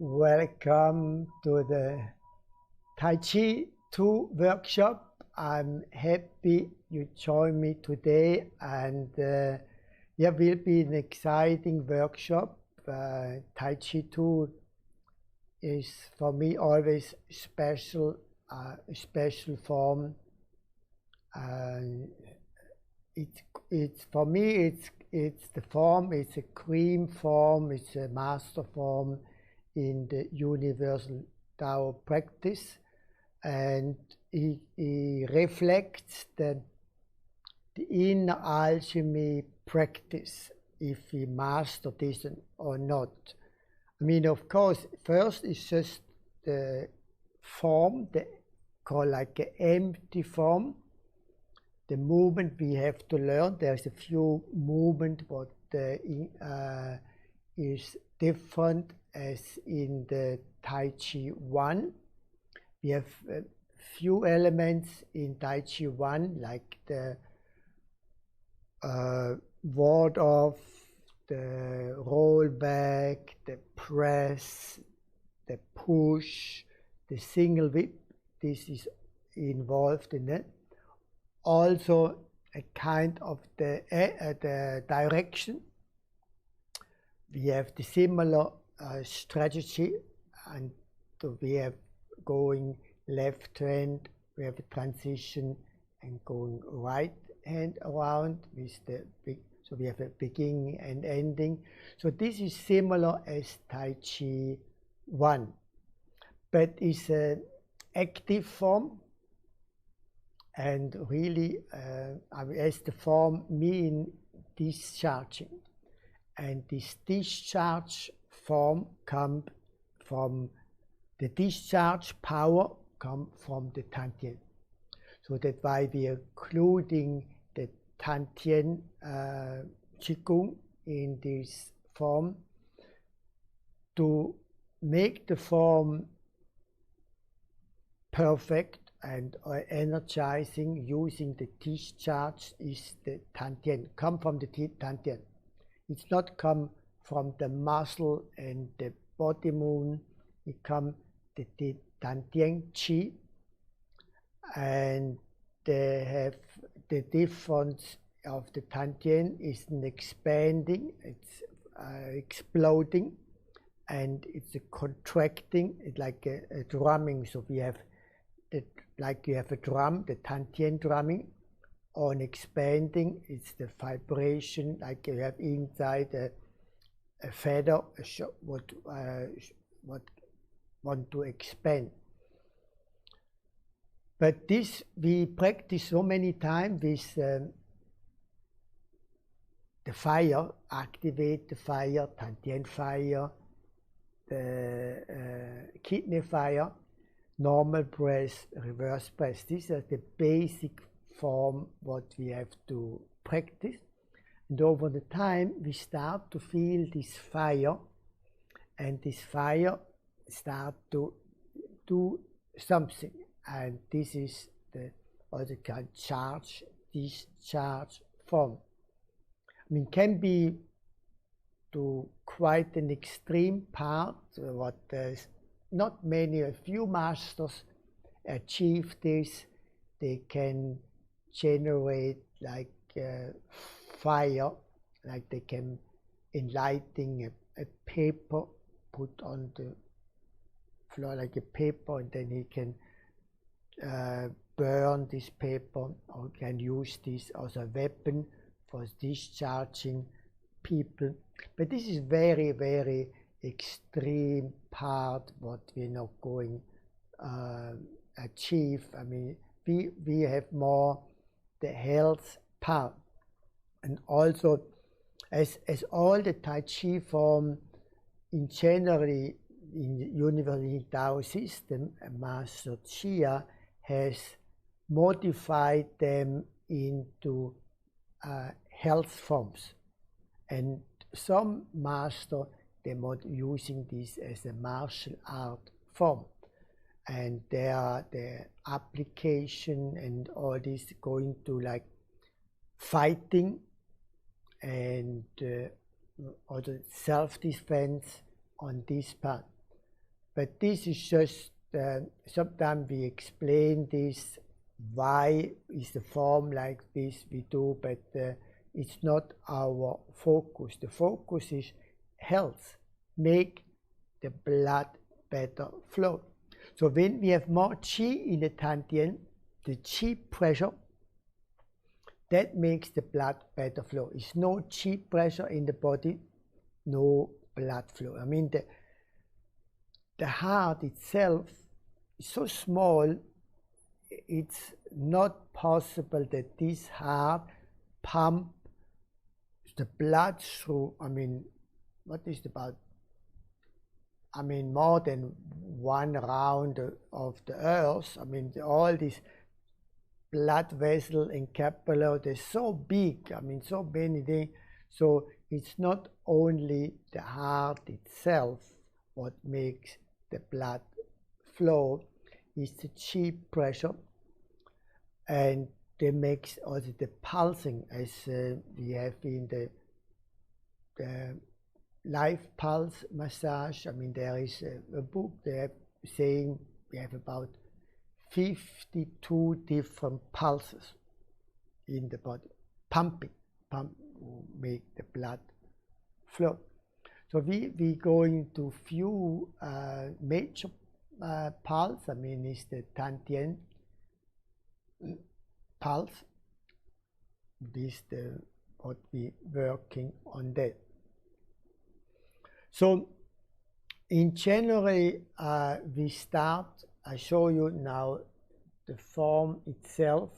Welcome to the Tai Chi II workshop. I'm happy you joined me today, and yeah, will be an exciting workshop. Tai Chi II is for me always special, a special form. It's for me it's the form. It's a cream form. It's a master form in the universal Tao practice, and he reflects the inner alchemy practice, if we master this or not. I mean, of course, first it's just the form, called like an empty form. The movement we have to learn. There's a few movement what is different as in the Tai Chi I. We have a few elements in Tai Chi I, like the ward off, the roll back, the press, the push, the single whip. This is involved in it. Also a kind of the direction. We have the similar strategy, and we have going left hand, we have a transition, and going right hand around with the big. So we have a beginning and ending. So this is similar as Tai Chi I, but it's an active form, and really as the form mean discharging, and this discharge form come from the discharge power come from the Tantien. So that's why we are including the Tantien Qigong in this form, to make the form perfect and energizing. Using the discharge is the Tantien, come from the Tantien. It's not come from the muscle and the body moon. It come the Tantien Qi, and they have the difference of the Tantien is an expanding, it's exploding, and it's a contracting. It's like a drumming. So we have like you have a drum, the Tantien drumming. On expanding, it's the vibration, like you have inside a feather, what want to expand. But this we practice so many times with the fire, activate the fire, Tantien fire, the kidney fire, normal breath, reverse breath. These are the basic form what we have to practice, and over the time we start to feel this fire, and this fire start to do something, and this is the also called charge, discharge form. I mean, can be to quite an extreme part, what there's not many, a few masters achieve this. They can generate like fire, like they can enlighten a paper, put on the floor like a paper, and then he can burn this paper, or can use this as a weapon for discharging people. But this is very, very extreme part what we're not going achieve. I mean, we have more the health part, and also as all the Tai Chi form in generally in the universal Tao system, Master Chia has modified them into health forms, and some master they're using this as a martial art form, and there are the application and all this going to like fighting and also self-defense on this part. but this is just, sometimes we explain this, why is the form like this we do, but it's not our focus. The focus is health, make the blood better flow. So when we have more qi in the Tantien, the qi pressure, that makes the blood better flow. It's no qi pressure in the body, no blood flow. I mean, the heart itself is so small, it's not possible that this heart pump the blood through, I mean, what is about, I mean, more than one round of the earth. I mean, all these blood vessel and capillary, they're so big, I mean, so many things. So it's not only the heart itself what makes the blood flow, it's the qi pressure, and they makes also the pulsing, as we have in the life pulse massage. I mean, there is a book there saying we have about 52 different pulses in the body, pump make the blood flow. So we going to few major pulse. I mean, it's the Tantien pulse. This the what we working on that. So in January we start. I show you now the form itself,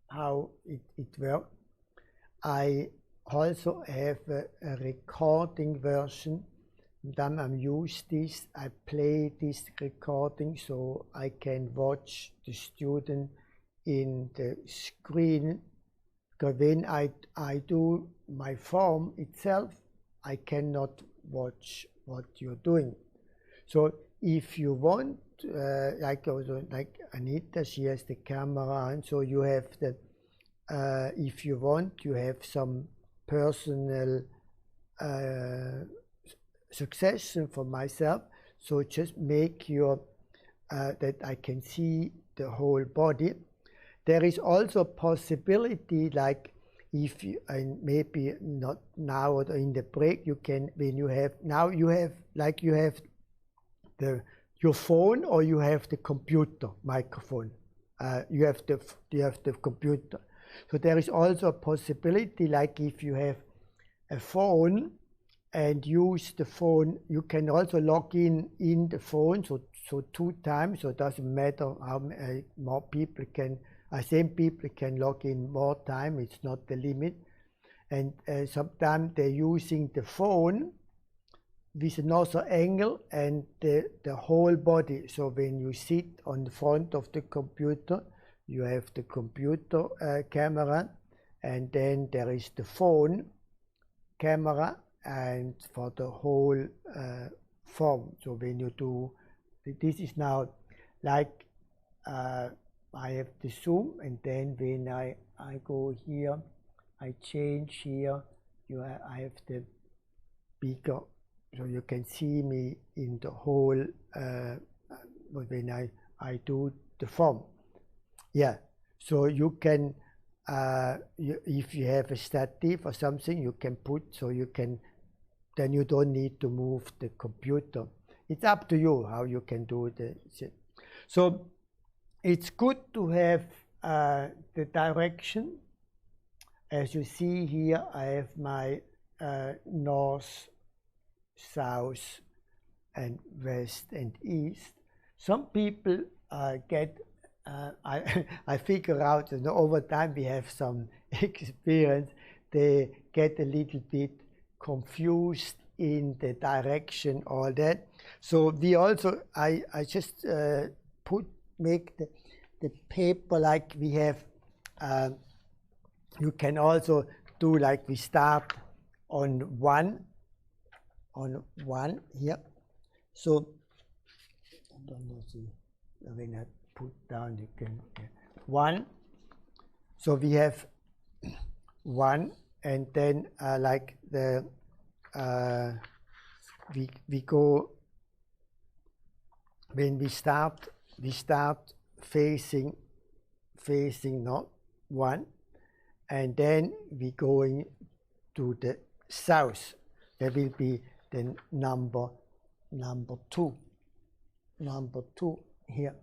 how it works. I also have a recording version. Then I use this, I play this recording so I can watch the student in the screen. Because when I do my form itself, I cannot watch what you're doing. So if you want, like Anita, she has the camera, and so you have the, if you want, you have some personal suggestion for myself. So just make your, that I can see the whole body. There is also a possibility, like if you, and maybe not now or in the break, you can, when you have, now you have, like you have your phone, or you have the computer microphone. You have the computer. So there is also a possibility, like if you have a phone and use the phone, you can also log in the phone. So 2 times. So it doesn't matter how more people can. Same people can log in more time. It's not the limit. And sometimes they're using the phone with another angle and the whole body. So when you sit on the front of the computer, you have the computer camera, and then there is the phone camera, and for the whole form. So when you do, this is now like I have the zoom, and then when I go here, I change here, I have the bigger, so you can see me in the whole, when I do the form. Yeah, so you can, if you have a stative or something, you can put, so you can, then you don't need to move the computer. It's up to you how you can do the. So it's good to have the direction. As you see here, I have my north, south, and west and east. Some people get, I figure out, you know, over time we have some experience, they get a little bit confused in the direction, all that. So we also, I just make the paper like we have, you can also do like we start on one here. So I don't know, see, when I put down, you can, one. So we have one, and then like the, we go when we start facing north, one, and then we going to the south. There will be the number two. Number two here.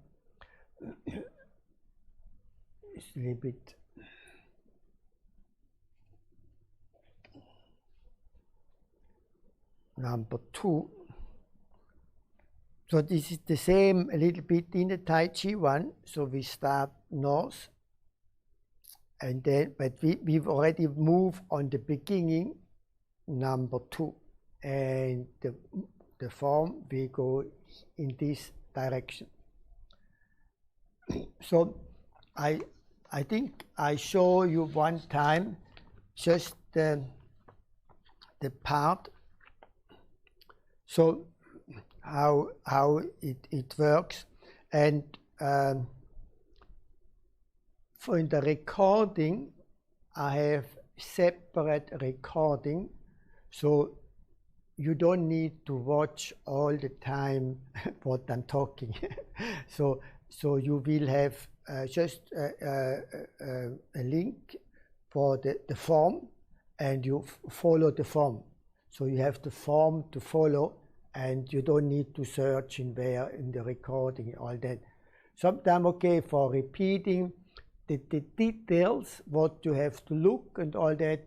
It's a little bit. Number two. So this is the same a little bit in the Tai Chi one. So we start north, and then, but we've already moved on the beginning, number two, and the form we go in this direction. So I think I show you one time just the part. So how it works, and for in the recording I have separate recording, so you don't need to watch all the time what I'm talking. so you will have just a link for the form, and you follow the form. So you have the form to follow, and you don't need to search in where in the recording, all that. Sometimes, okay, for repeating the details, what you have to look and all that,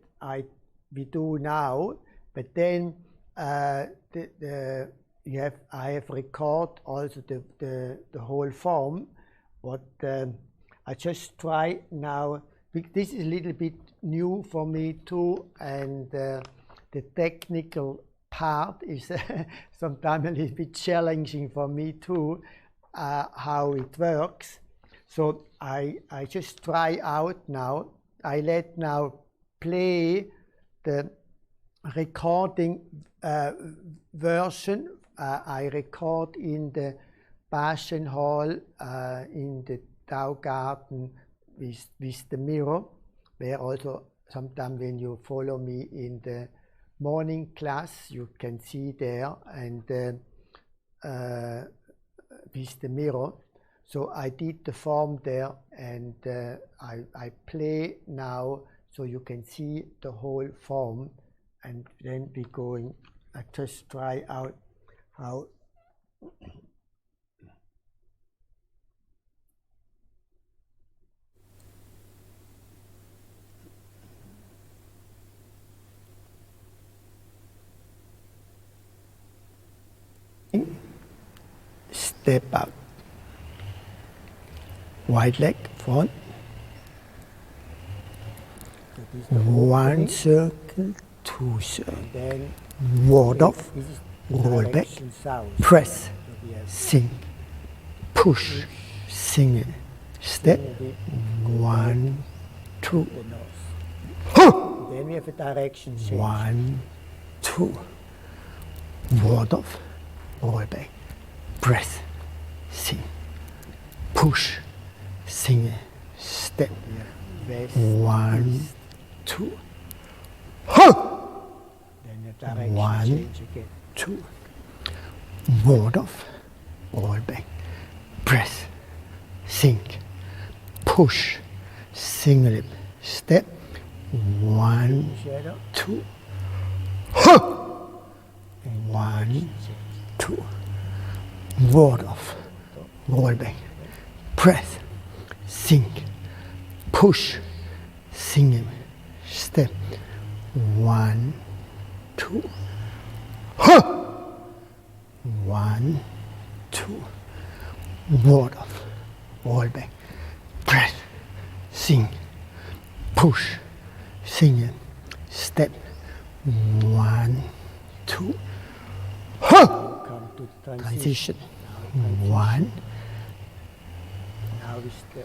we do now. But then I have record also the whole form. What I just try now. This is a little bit new for me too, and the technical part is sometimes a little bit challenging for me too, how it works. So I just try out now. I let now play the recording version. I record in the Passion Hall in the Tao Garden with the mirror, where also sometimes when you follow me in the morning class, you can see there, and with the mirror. So I did the form there, and I play now, so you can see the whole form, and then we going. I just try out how. Step out. Wide leg front. One circle, two circle. Ward off. Roll back. Press. Sing. Push. Sing. Step. One, two. Then we have a direction change. One, two. Ward off. Roll back. Press, sing, push, sing, step. One, two. Then the direction change again. Two. Ward off, roll back, press, sing, push, single step. One, two. One, two. Ward off, roll back, press, sink, push, single, step, one, two, one, two, ward off, roll back, press, sink, push, single, step, one, two, transition. One. Now with the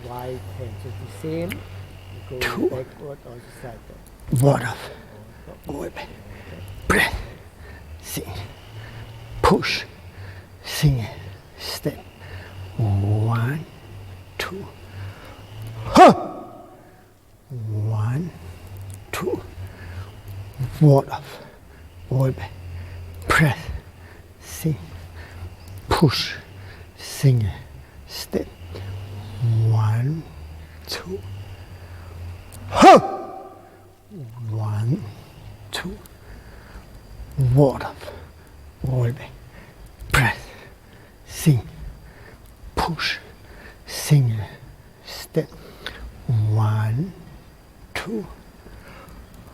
right hand, so the same. Go backward on the side. Water. Go back. Breath. Sing. Push. Sing. Step. One, two. One, two. Water. Go back. Breath. Sing. Push, single step. 1, 2. Huh! 1, 2. Ward up, roll back, press, single, push, single step. 1, 2.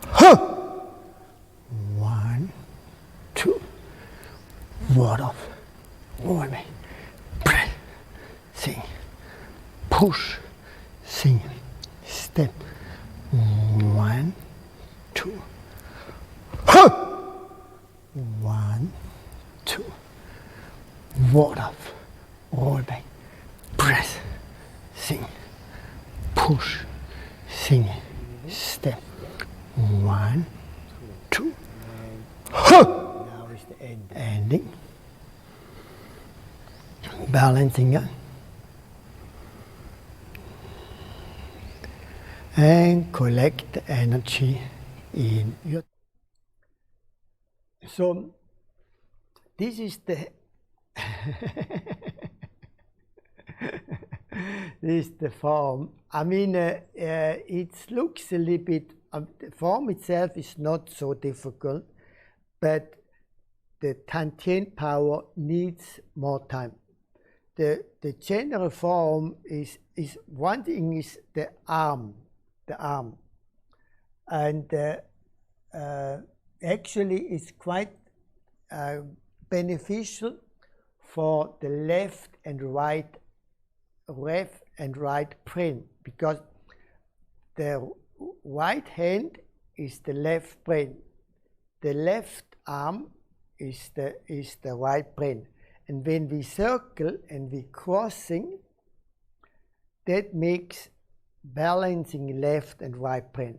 Huh! 1, 2. Ward up, roll back, press, single, push, single step. 1, 2. Huh! 1, 2. Ward up, roll back, press, single, push, single step. 1, 2. Huh! Now is the ending. Balancing it. And collect the energy in your. So this is the this is the form. I mean, it looks a little bit. The form itself is not so difficult, but the tantien power needs more time. The general form is one thing is the arm, and actually it's quite beneficial for the left and right brain, because the right hand is the left brain, the left arm is the right brain, and when we circle and we crossing, that makes balancing left and right brain.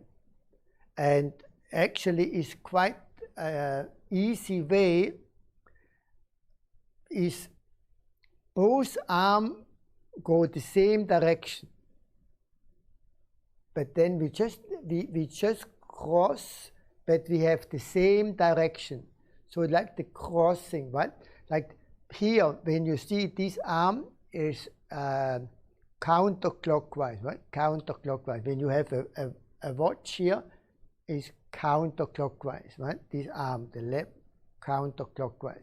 And actually is quite easy way is both arms go the same direction, but then we just cross, but we have the same direction. So like the crossing, right? Like here, when you see this arm is counterclockwise, right? Counterclockwise. When you have a watch here, is counterclockwise, right? This arm, the left, counterclockwise.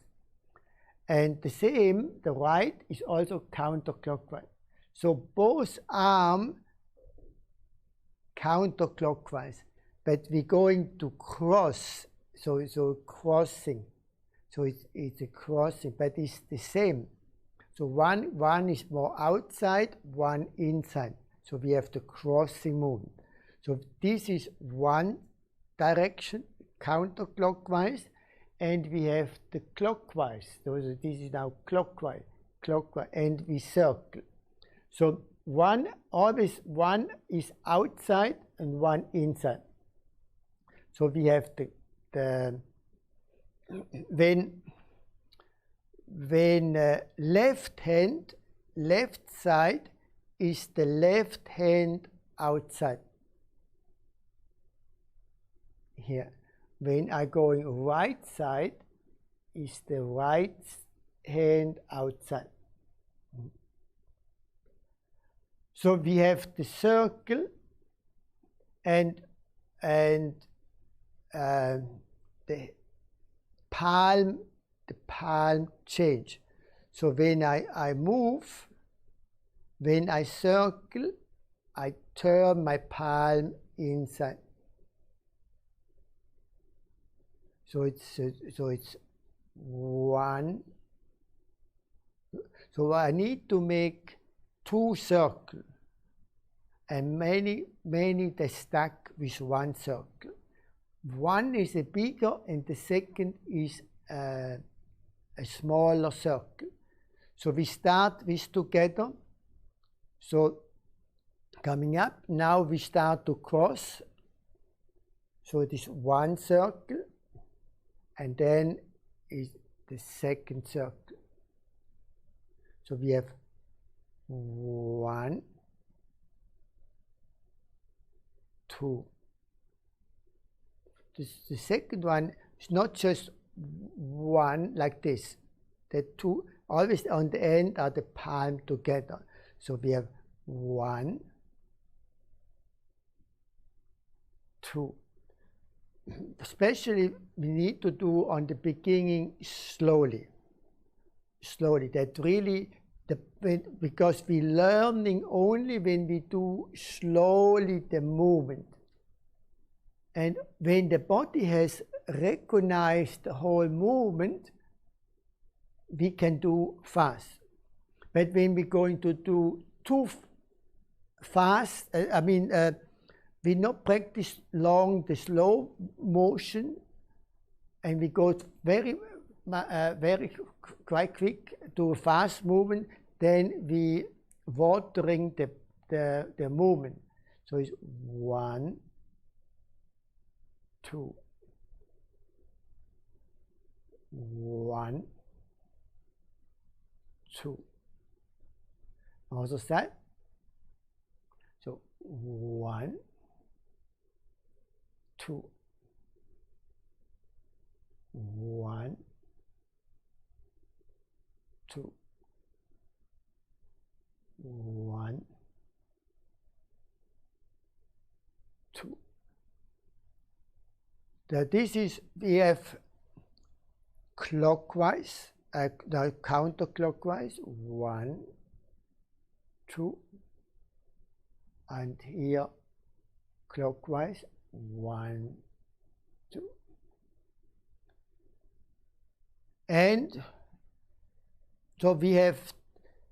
And the same, the right is also counterclockwise. So both arms counterclockwise, but we're going to cross. So crossing. So it's a crossing, but it's the same. So one is more outside, one inside. So we have the crossing movement. So this is one direction, counterclockwise, and we have the clockwise. So this is now clockwise, and we circle. So always one is outside and one inside. So we have when left side is the left hand outside. Here, when I going right side, is the right hand outside. So we have the circle and the palm change. So when I move, when I circle, I turn my palm inside. So it's one. So I need to make 2 circles, and many they stack with 1 circle. One is a bigger, and the second is a smaller circle. So we start with together. So coming up, now we start to cross. So it is 1 circle, and then is the second circle. So we have 1, 2. The second one is not just 1 like this. The 2, always on the end are the palm together. So we have 1, 2. Especially we need to do on the beginning slowly. That really, because we're learning only when we do slowly the movement. And when the body has recognized the whole movement, we can do fast. But when we're going to do too fast, we not practice long the slow motion, and we go very quite quick to a fast movement, then we watering the movement. So it's 1, 2, 1, 2. Also side. So 1, 2, 1, 2, 1, 2. This is, we have clockwise, counterclockwise, 1, 2, and here clockwise, 1, 2. And so we have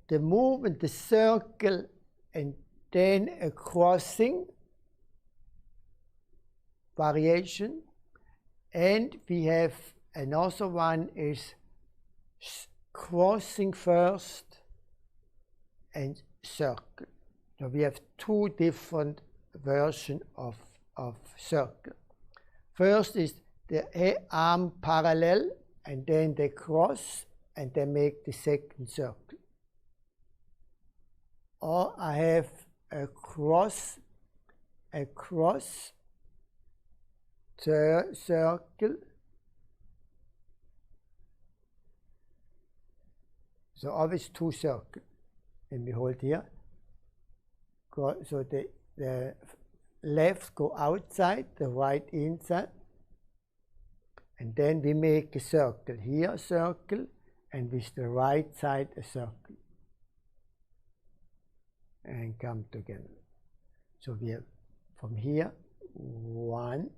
the movement, the circle, and then a crossing variation. And we have another one is crossing first and circle. So we have 2 different versions of circle. First is the arm parallel, and then they cross, and they make the second circle. Or I have a cross circle. So always 2 circles. And we hold here. So the left go outside, the right inside. And then we make a circle. Here a circle, and with the right side a circle. And come together. So we have from here 1,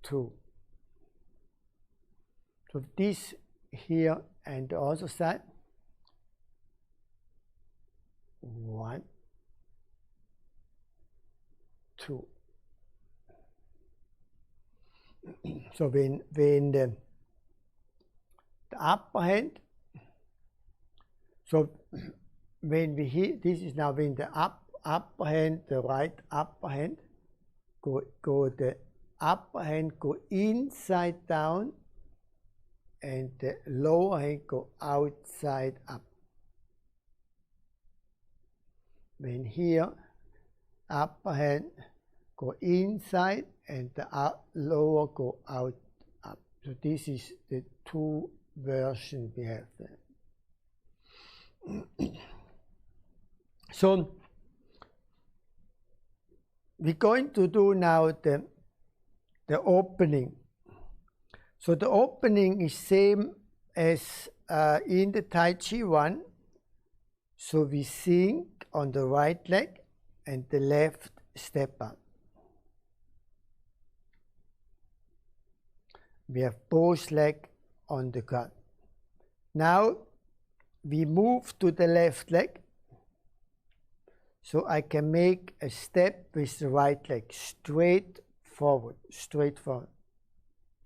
2. So this here and the other side. 1, 2. So when the upper hand, so when we hit, this is now when the upper hand, the right upper hand, the upper hand go inside down, and the lower hand go outside up. When here, upper hand go inside and the lower go out up. So this is the 2 versions we have there. So we're going to do now the opening. So the opening is same as in the Tai Chi 1. So we sink on the right leg and the left step up. We have both legs on the ground. Now we move to the left leg. So I can make a step with the right leg, straight forward.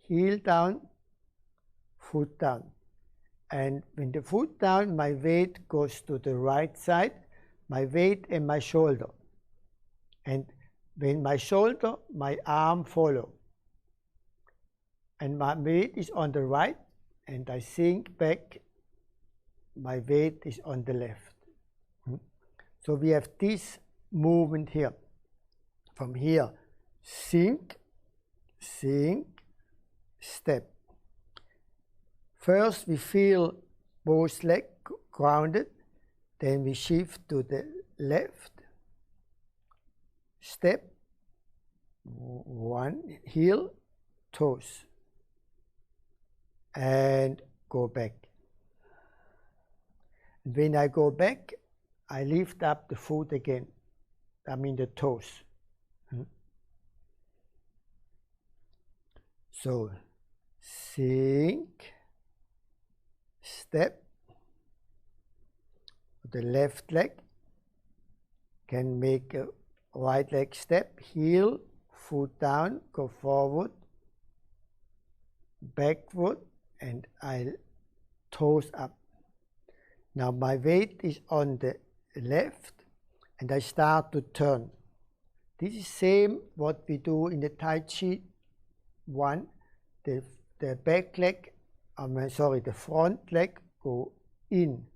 Heel down, foot down. And when the foot down, my weight goes to the right side, my weight and my shoulder. And when my shoulder, my arm follow. And my weight is on the right, and I sink back, my weight is on the left. So we have this movement here. From here, sink, step. First we feel both legs grounded, then we shift to the left, step, one, heel, toes, and go back. When I go back, I lift up the foot again, I mean the toes. So, sink, step, the left leg, can make a right leg step, heel, foot down, go forward, backward, and I toes up. Now my weight is on the left, and I start to turn. This is same what we do in the Tai Chi I. The back leg, the front leg go in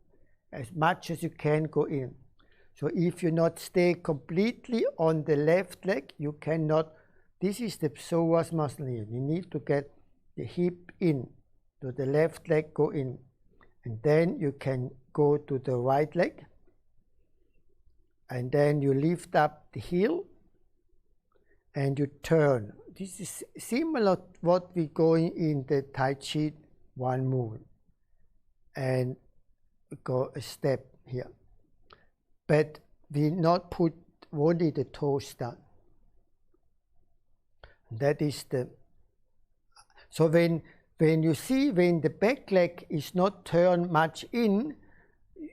as much as you can go in. So if you not stay completely on the left leg, you cannot. This is the psoas muscle here. You need to get the hip in, to the left leg go in, and then you can go to the right leg, and then you lift up the heel and you turn. This is similar to what we going in the Tai Chi I movement, and go a step here. But we not put only the toes down. That is the. So when you see when the back leg is not turned much in,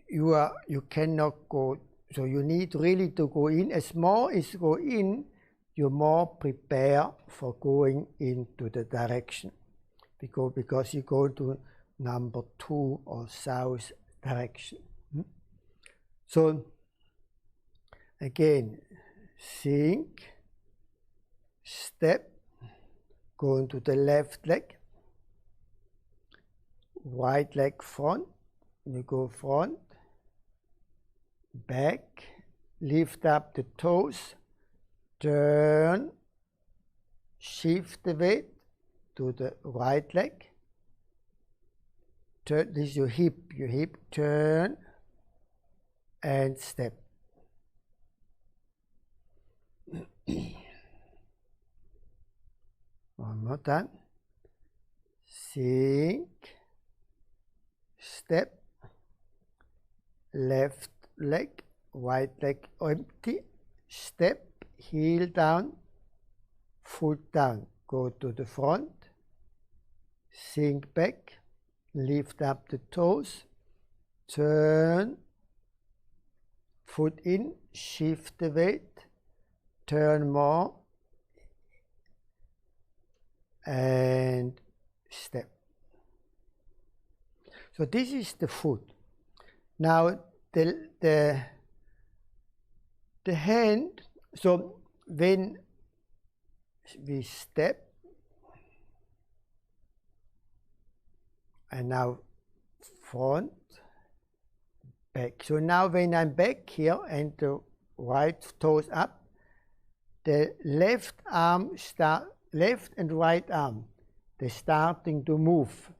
you cannot go. So you need really to go in. As more as go in, you more prepare for going into the direction, because you go to number 2 or south direction. So again, sink, step, going to the left leg, right leg front, you go front, back, lift up the toes, turn, shift the weight to the right leg, turn, this is your hip, turn, and step. One more time. Sink, step, left leg, right leg empty, step, heel down, foot down, go to the front, sink back, lift up the toes, turn, foot in, shift the weight, turn more, and step. So this is the foot. Now the hand, so when we step, and now front, back. So now when I'm back here and the right toes up, the left and right arm, they're starting to move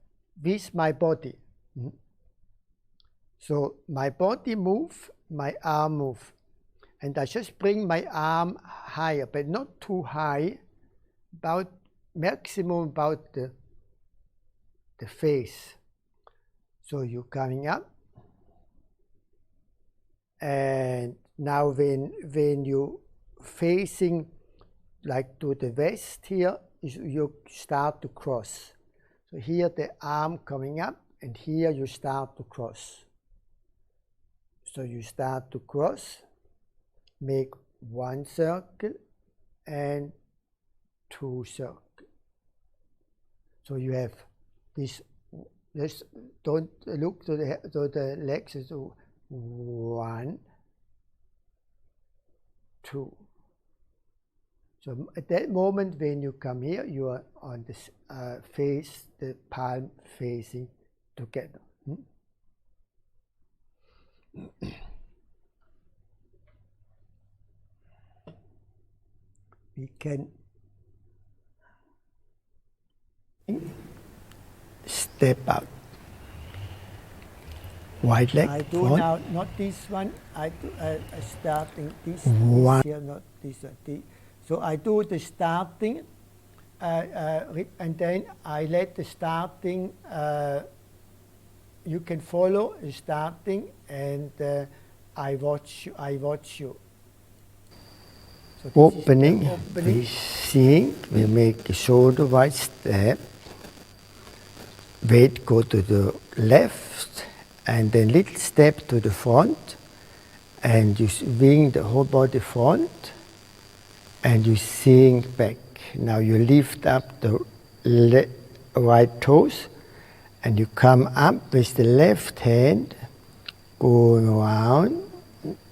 with my body. So my body move, my arm move, and I just bring my arm higher, but not too high, about maximum about the face. So you're coming up, and now when you facing like to the west here, you start to cross. So here the arm coming up, and here you start to cross. So you start to cross, make 1 circle and 2 circles. So you have this. Just don't look to the legs. So 1, 2. So at that moment when you come here, you are on this face, the palm facing together. We can step out. Right leg I do front. now not this one. I do starting this One. here, not this one. So I do the starting, and then I let the starting. You can follow the starting, and I watch you. I watch you. So this Opening, is the opening. we sink, we make the shoulder wide step. Weight go to the left, and then little step to the front, and you swing the whole body front, and you sink back. Now you lift up the right toes, and you come up with the left hand, going around.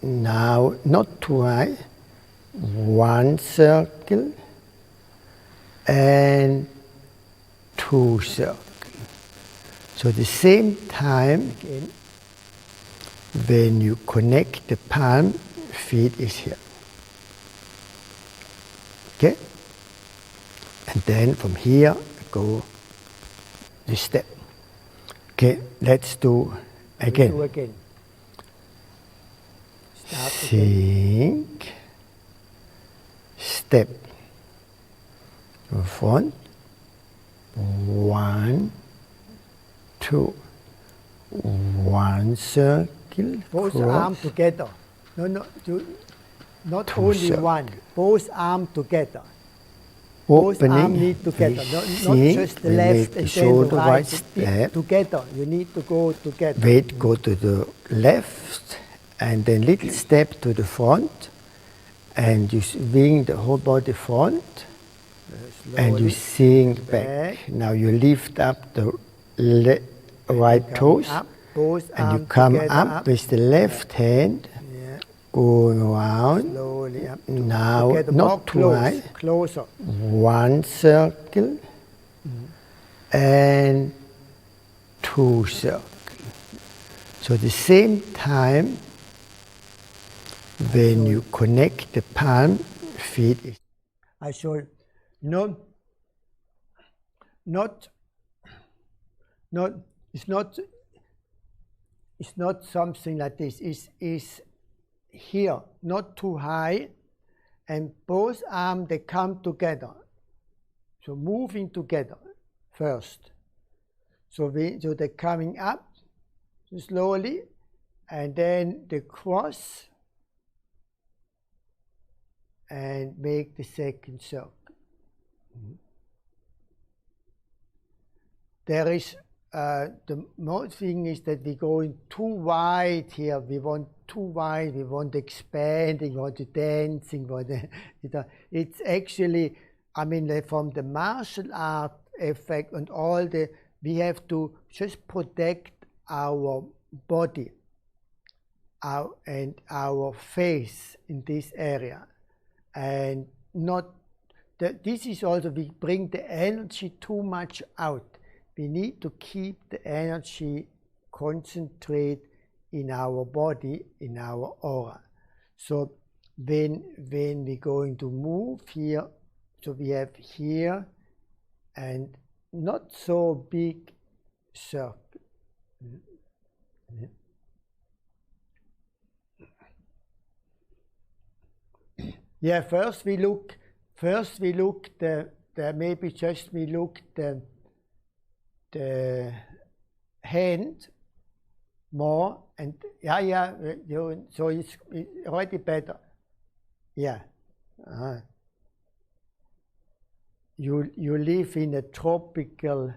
Now, not too high. One circle and two circles. So at the same time, again, when you connect the palm, feet is here. Okay? And then from here, go the step. Okay, let's do again. Do again. Start again. Sink, step, front, 1, 2, 1 circle, Both cross, arms together. No, not two only circle. one. Both arms together. Both arms opening, need together. Not sink, just the we left make the and then shoulder the wide right. step. Together. You need to go together. Weight go to the left, and then little step to the front, and you swing the whole body front, and you sink back. Now you lift up the right toes, Up, both and you arms come together, up with the left hand, going around. Slowly up. Now, Together, not more too high. Closer. One circle and two circles. So at the same time, when you connect the palm, feet is. I show you. No, it's not something like this. It's here, not too high, and both arms, they come together. So moving together first. So they're coming up slowly, and then they cross and make the second circle. There is the most thing is that we're going too wide here. We want too wide. We want expanding. We want to dancing. It's actually, I mean, from the martial art effect and all the, we have to just protect our body, and our face in this area, and not. This is also, we bring the energy too much out. We need to keep the energy concentrate in our body, in our aura. So when we're going to move here, so we have here and not so big circle. Yeah, first we look the maybe just we look the hand more, and so it's already better. Yeah. You live in a tropical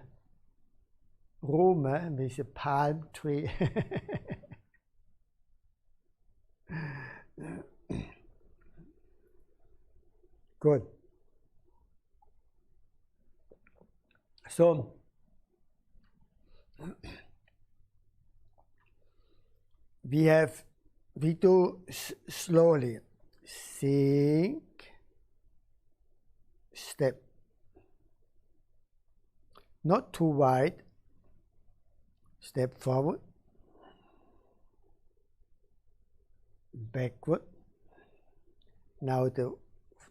room with a palm tree. Good. So we do slowly. Sink, step. Not too wide. Step forward. Backward. Now the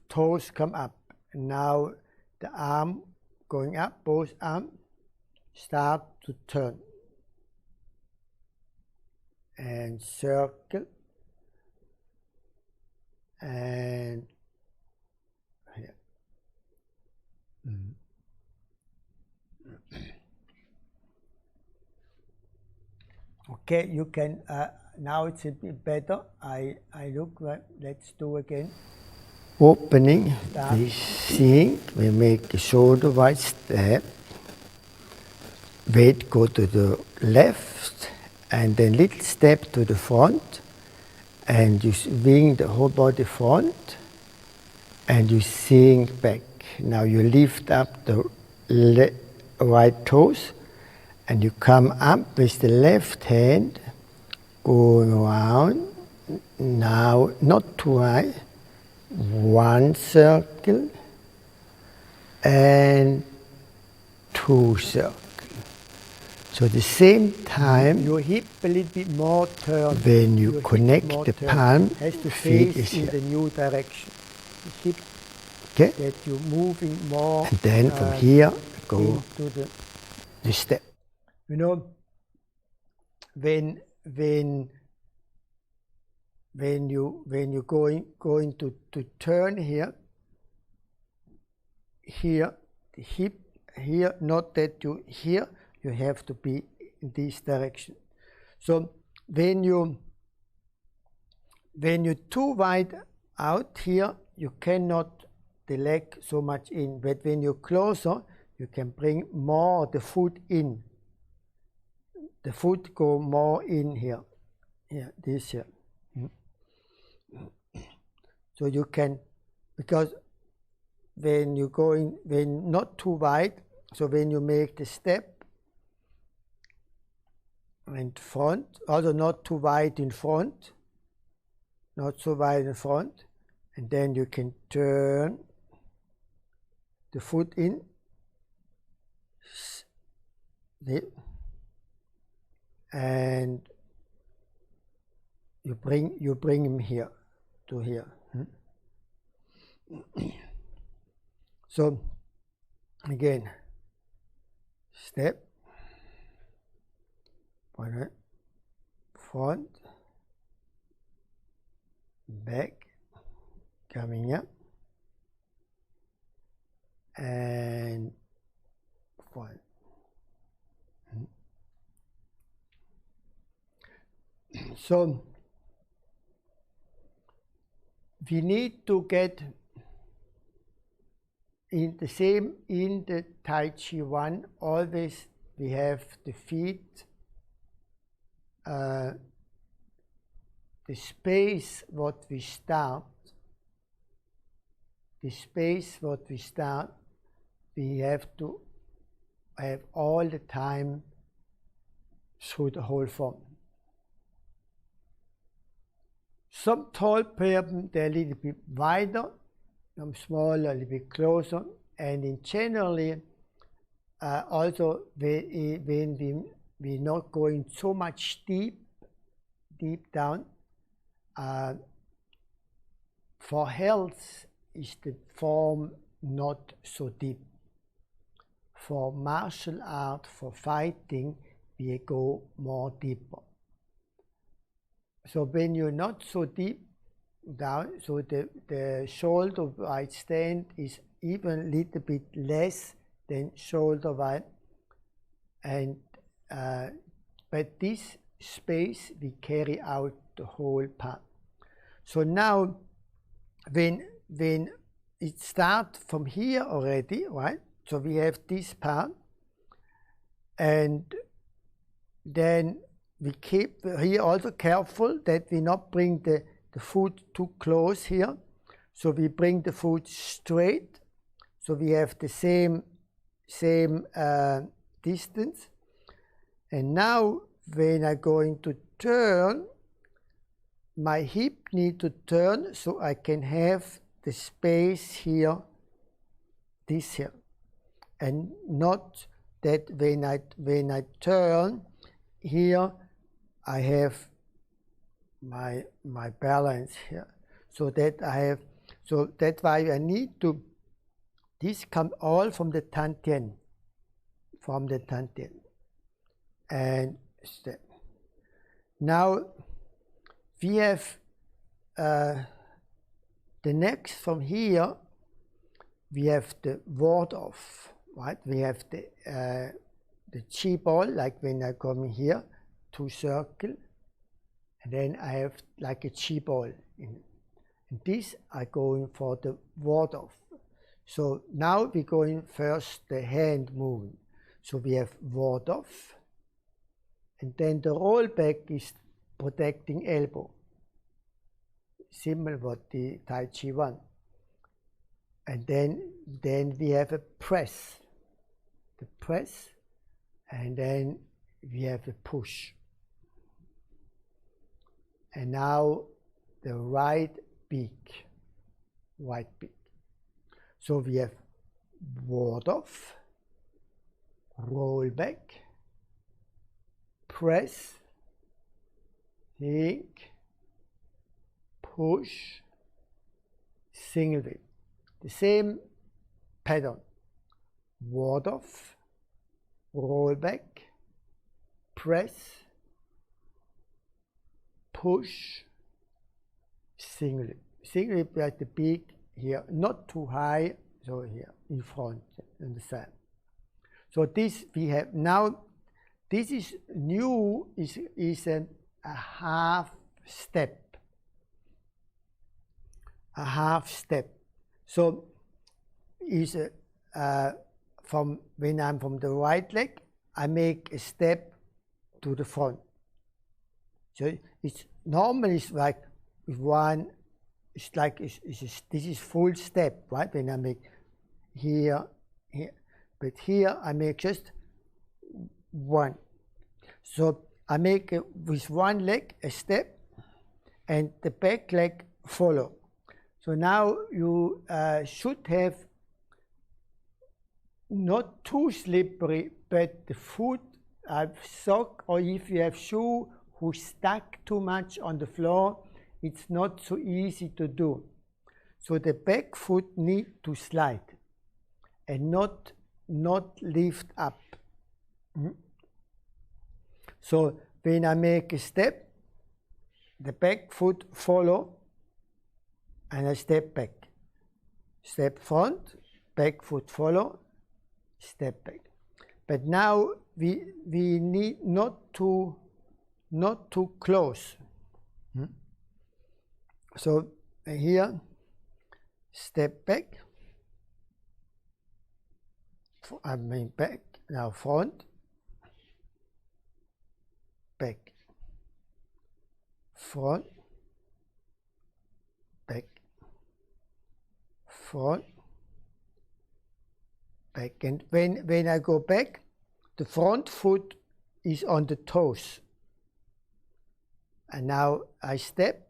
toes come up. Now the arm going up, both arms start to turn. and circle, and here. Okay, you can, now it's a bit better. I look, let's do again. Opening, we sink, we make the shoulder wide step. Weight go to the left, and then little step to the front, and you swing the whole body front, and you sink back. Now you lift up the right toes, and you come up with the left hand, going around. Now, not too high, one circle, and two circles. So at the same time, your hip a little bit more turn. When you connect the palm, has to face in the new direction. The hip, okay, that you're moving more. And then from here, go to the step. You know, when you're going to turn here, the hip here, not that you here. You have to be in this direction. So when you're too wide out here, you cannot the leg so much in. But when you're closer, you can bring more the foot in. The foot go more in here. Here, this here. So you can, because when you go in, when not too wide, so when you make the step, and front, also not too wide in front, not so wide in front, and then you can turn the foot in, and you bring him here to here. So again, step. Front, back, coming up, and front. So we need to get in the same in the Tai Chi 1, always we have the feet, the space what we start, we have to have all the time through the whole form. Some tall people, they're a little bit wider, some smaller, a little bit closer, and in generally, also when we're not going so much deep down, for health is the form not so deep. For martial art, for fighting, we go more deeper. So when you're not so deep down, so the shoulder wide stand is even a little bit less than shoulder wide, and but this space we carry out the whole part. So now when it starts from here already, right? So we have this part, and then we keep here also careful that we not bring the foot too close here. So we bring the foot straight, so we have the same distance. And now when I'm going to turn, my hip need to turn so I can have the space here, this here, and not that when I turn here, I have my balance here. So that I have, so that's why I need to, this come all from the Tantien, and step. Now we have the next from here, we have the ward off, right? We have the chi ball, like when I come here, 2 circle, and then I have like a chi ball. And this I going for the ward off. So now we're going first the hand movement. So we have ward off, and then the roll back is protecting elbow. Similar what the Tai Chi I. And then we have a press. The press, and then we have a push. And now the right beak. Right beak. So we have ward off, roll back, press, kick, push, single whip. The same pattern. Ward off, roll back, press, push, single whip. Single whip like the beak here, not too high, so here in front, understand? So this we have now. This is new. Is a half step. A half step. So is from when I'm from the right leg, I make a step to the front. So it's normally it's like one. It's like this is full step, right? When I make here, but here I make just one. So I make with one leg a step, and the back leg follow. So now you should have not too slippery, but the foot, sock, or if you have shoe who stuck too much on the floor, it's not so easy to do. So the back foot need to slide and not lift up. So when I make a step, the back foot follow, and I step back. Step front, back foot follow, step back. But now we need not too close. So here, step back, I mean back, now front, back, front, back, front, back. And when I go back, the front foot is on the toes. And now I step,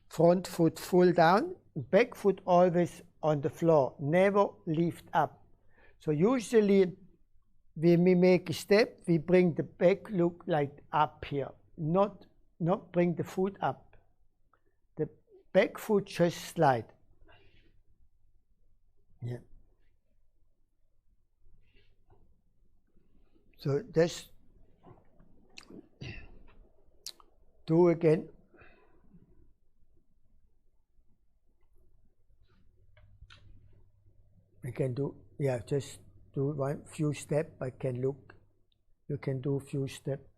front foot full down, back foot always on the floor, never lift up. So usually when we make a step, we bring the back look like up here, not bring the foot up. The back foot just slide. Yeah. So just do again. I can do, yeah, just do one few steps. I can look. You can do few steps.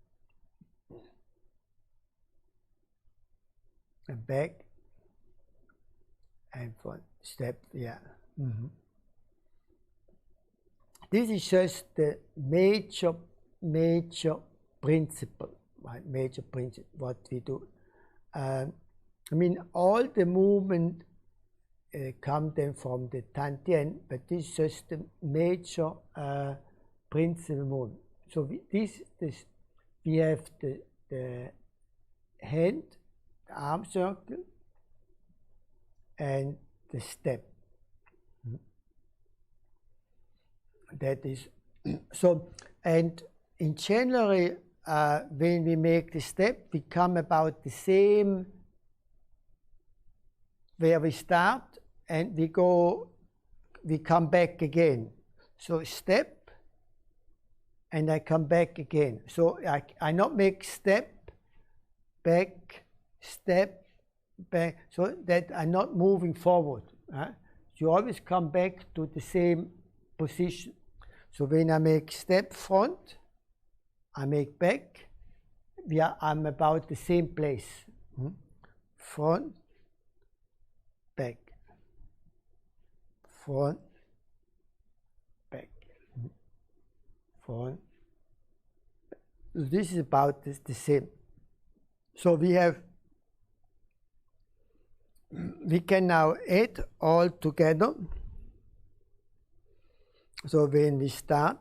And back. And one step, yeah. This is just the major principle, right? Major principle, what we do. I mean, all the movement come then from the Tantien, but this is just the major principle movement. So we have the hand, the arm circle, and the step. That is so. And in general, when we make the step, we come about the same where we start, and we come back again. So step, and I come back again. So I not make step, back, step, back, so that I'm not moving forward. You always come back to the same position. So when I make step front, I make back, I'm about the same place. Front, back, front, back, front. So this is about the same. So we can now add all together. So when we start,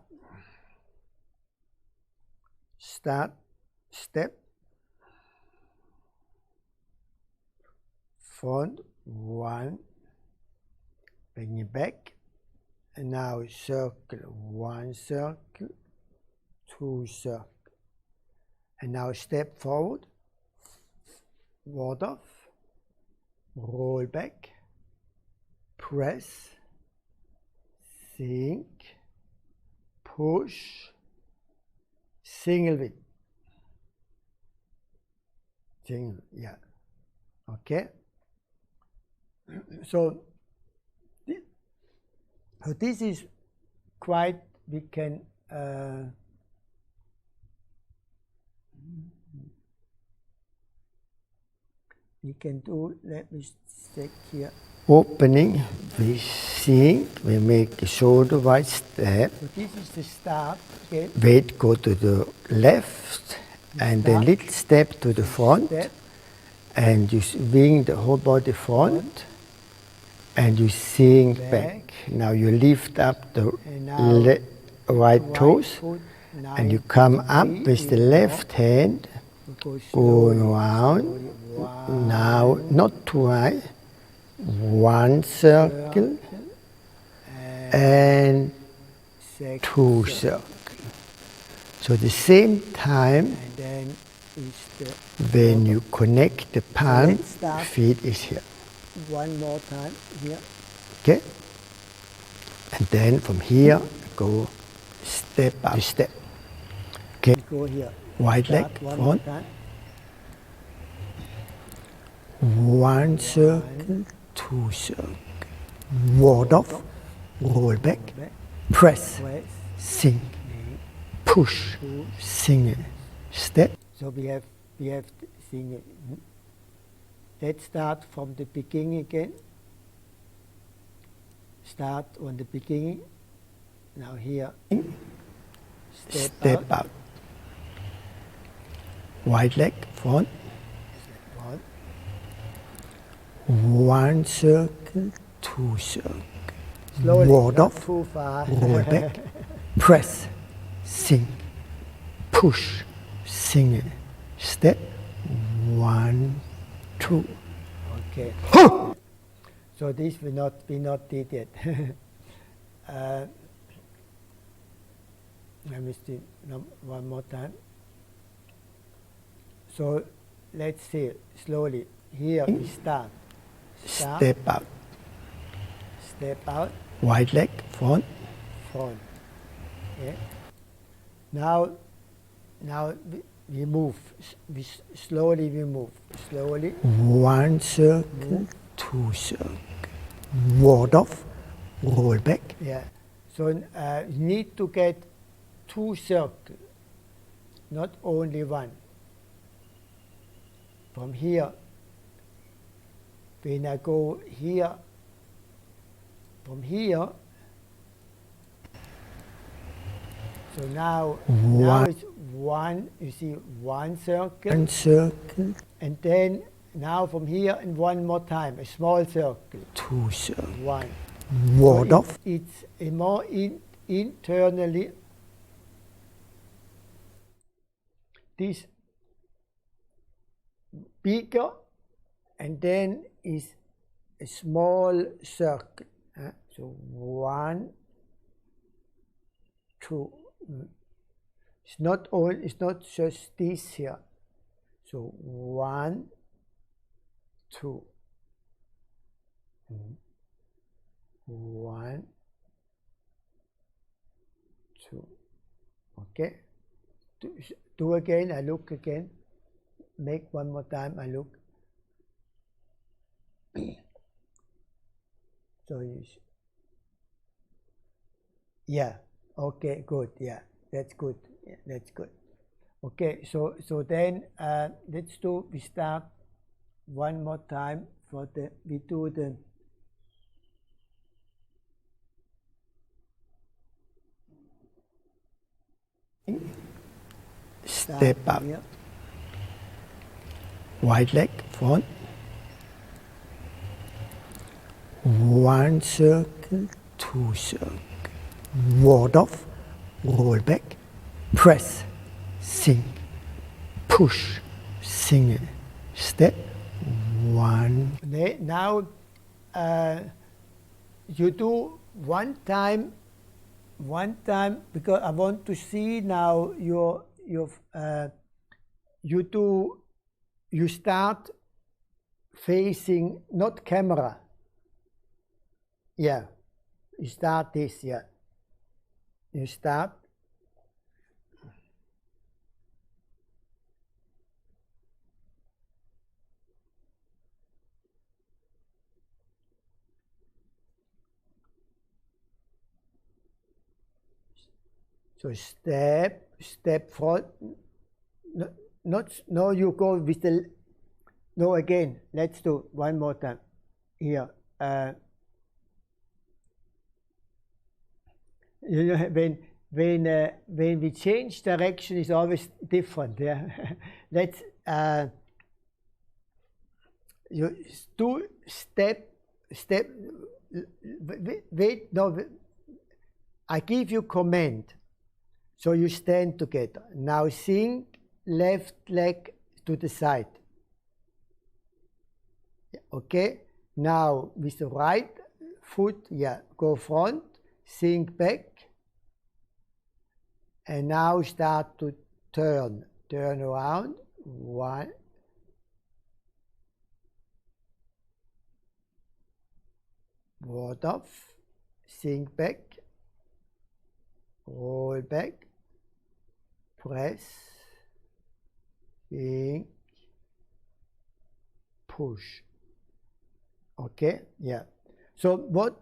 step, front, one, bring it back, and now circle, one circle, two circle, and now step forward, ward off, roll back, press, sink, push, single whip. Single, yeah. Okay. So this is quite, we can do, let me check here. Opening, we sink, we make a shoulder wide step. So this is the start again. Weight go to the left and a little step to the front. And you swing the whole body front. And you sink back. Now you lift up the right toes. And you come up with the left hand. Going around. Now, not too high. One circle and two circles. So at the same time, when you connect the palm, feet is here. One more time here. Okay? And then from here, go step by step. Okay? Go here. Wide leg, front. One circle, two circle. Ward off, roll back, press, sink, push, single, step. So we have single. Let's start from the beginning again. Start on the beginning. Now here. Step out. Wide leg, front. One circle, two circle. Slowly, ward off, too far. Roll back, press, sink, push, single, step, one, two. Okay. So this we not did yet. Let me see one more time. So let's see slowly. Here we start. Step out. Step out. Wide leg, front. Front. Okay. Now we move. Slowly we move. Slowly. One circle, two circle. Ward off. Roll back. Yeah. So you need to get two circles, not only one. From here. When I go here, from here, so now it's one, you see one circle. One circle. And then now from here and one more time, a small circle. Two circles. One. Ward off. It's a more internally. This bigger and then is a small circle. So one, two. It's not just this here. So one, two. One, two. Okay. Do again. I look again. make one more time. I look. So yeah, okay, good. Yeah, that's good. Yeah, that's good. Okay, so then let's do. We start one more time for the. We do the. Step up. Here. Wide leg front. One circle, two circle. Ward off, roll back, press, sink, push, single, step, one. Now you do one time because I want to see now you start facing not camera. Yeah, you start this. Yeah, you start. So step front. No, you go with the. No, again. Let's do one more time. Here. You know, when we change direction, it's always different. Yeah. Let's. You do step. Wait. No. I give you command. So you stand together. Now sink left leg to the side. Okay? Now with the right foot, yeah, go front, sink back. And now start to turn. Turn around. One. Ward off. Sink back. Roll back. Press, sink, push. Okay, yeah. So what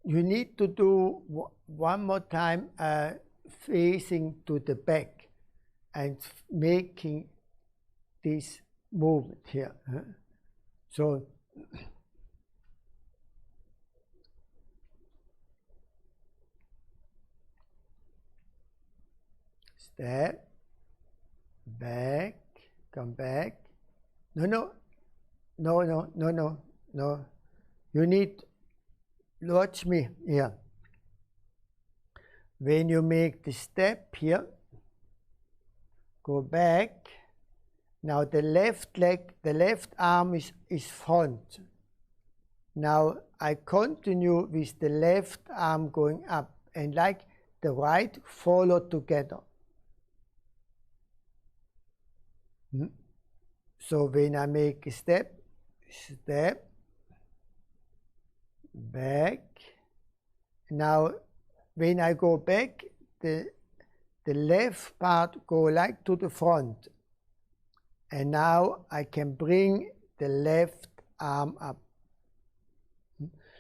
you need to do one more time, facing to the back and making this movement here. So step, back, come back. No. You need, watch me here. When you make the step here, go back. Now the left leg, the left arm is front. Now I continue with the left arm going up and like the right follow together. So when I make a step, back. Now when I go back, the left part go like to the front. And now I can bring the left arm up.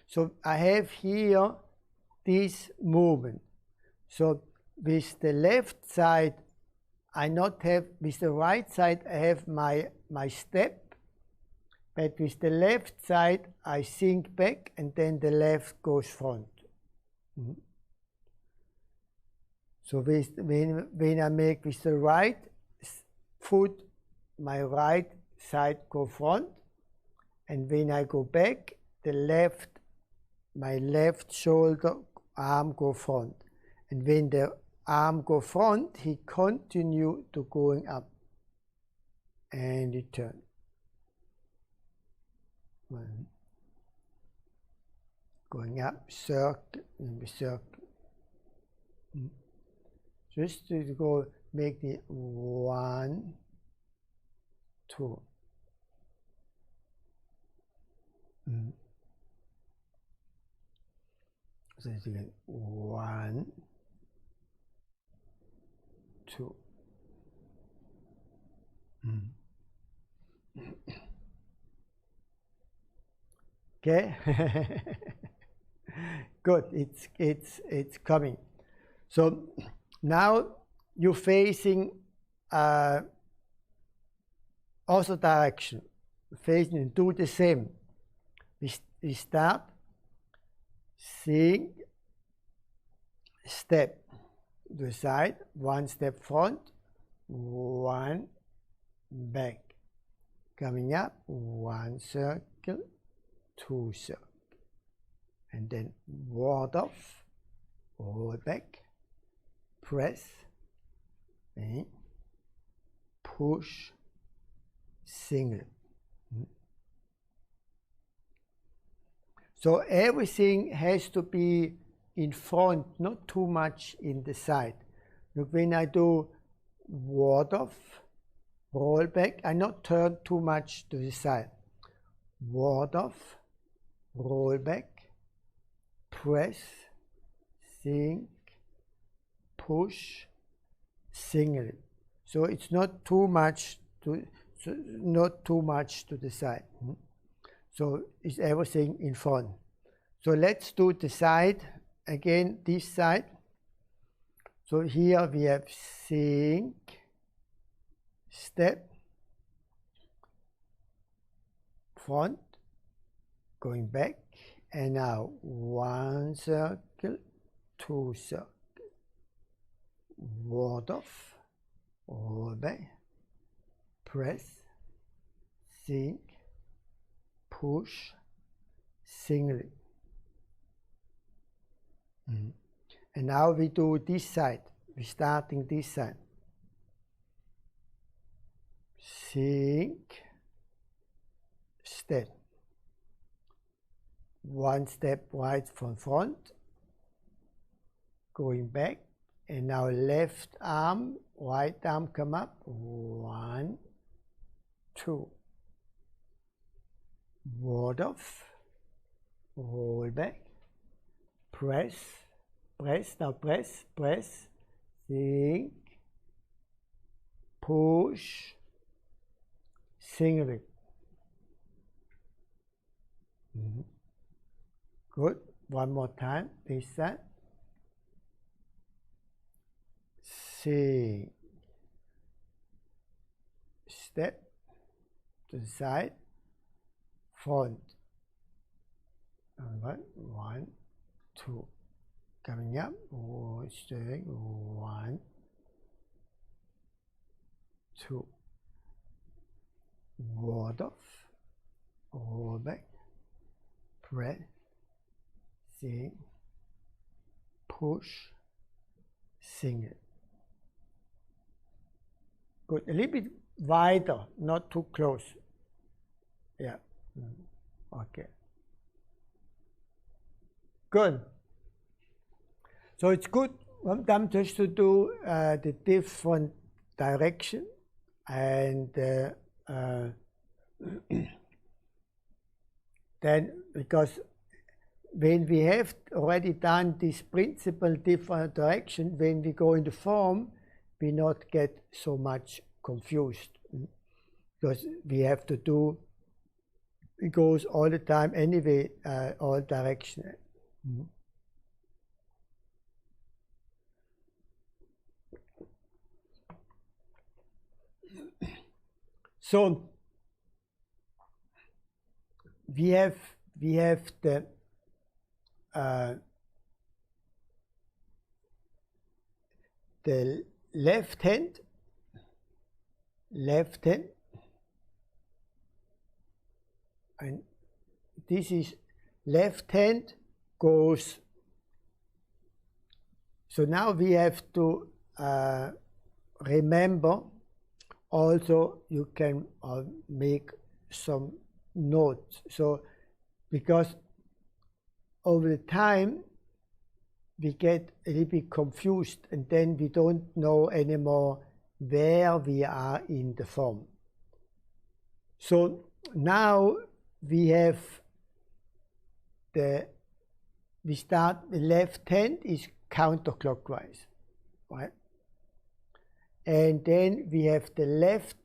So I have here this movement. So with the left side, I not have, with the right side I have my step, but with the left side I sink back and then the left goes front. So when I make with the right foot, my right side go front, and when I go back, my left shoulder arm go front, and when the arm go front, he continue to going up and return. Going up, circle, and circle. Just to go make the 1, 2. So it's again 1, 2. Okay. Good. It's coming. So now you're facing also direction, facing and do the same. We start seeing step to the side, one step front, one back. Coming up, one circle, two circles. And then ward off, roll back, press, and push, single. So everything has to be in front, not too much in the side. Look, when I do ward off, roll back, I not turn too much to the side. Ward off, roll back, press, sink, push, single. So it's not too much to the side. So it's everything in front. So let's do the side again. This side. So here we have sink, step, front, going back, and now one circle, two circle, ward off, roll back, press, sink, push, single. And now we do this side. We're starting this side. Sink, step. One step right from front, going back, and now left arm, right arm come up, one, two. Ward off, roll back, press, now press, sink, push, single. Good. One more time, this side. Sink, step to the side, front. One, two. Coming up, staying, one, two. Ward off, roll back, press, sink, push, single. Good. A little bit wider, not too close. Yeah. Okay. Good. So it's good sometimes just to do the different direction, and then because when we have already done this principle different direction, when we go in the form, we not get so much confused, because we have to do, it goes all the time anyway, all direction. So we have the left hand, and this is left hand goes. So now we have to remember. Also, you can make some notes. So, because over the time we get a little bit confused, and then we don't know anymore where we are in the form. So now we have we start, the left hand is counterclockwise, right? And then we have the left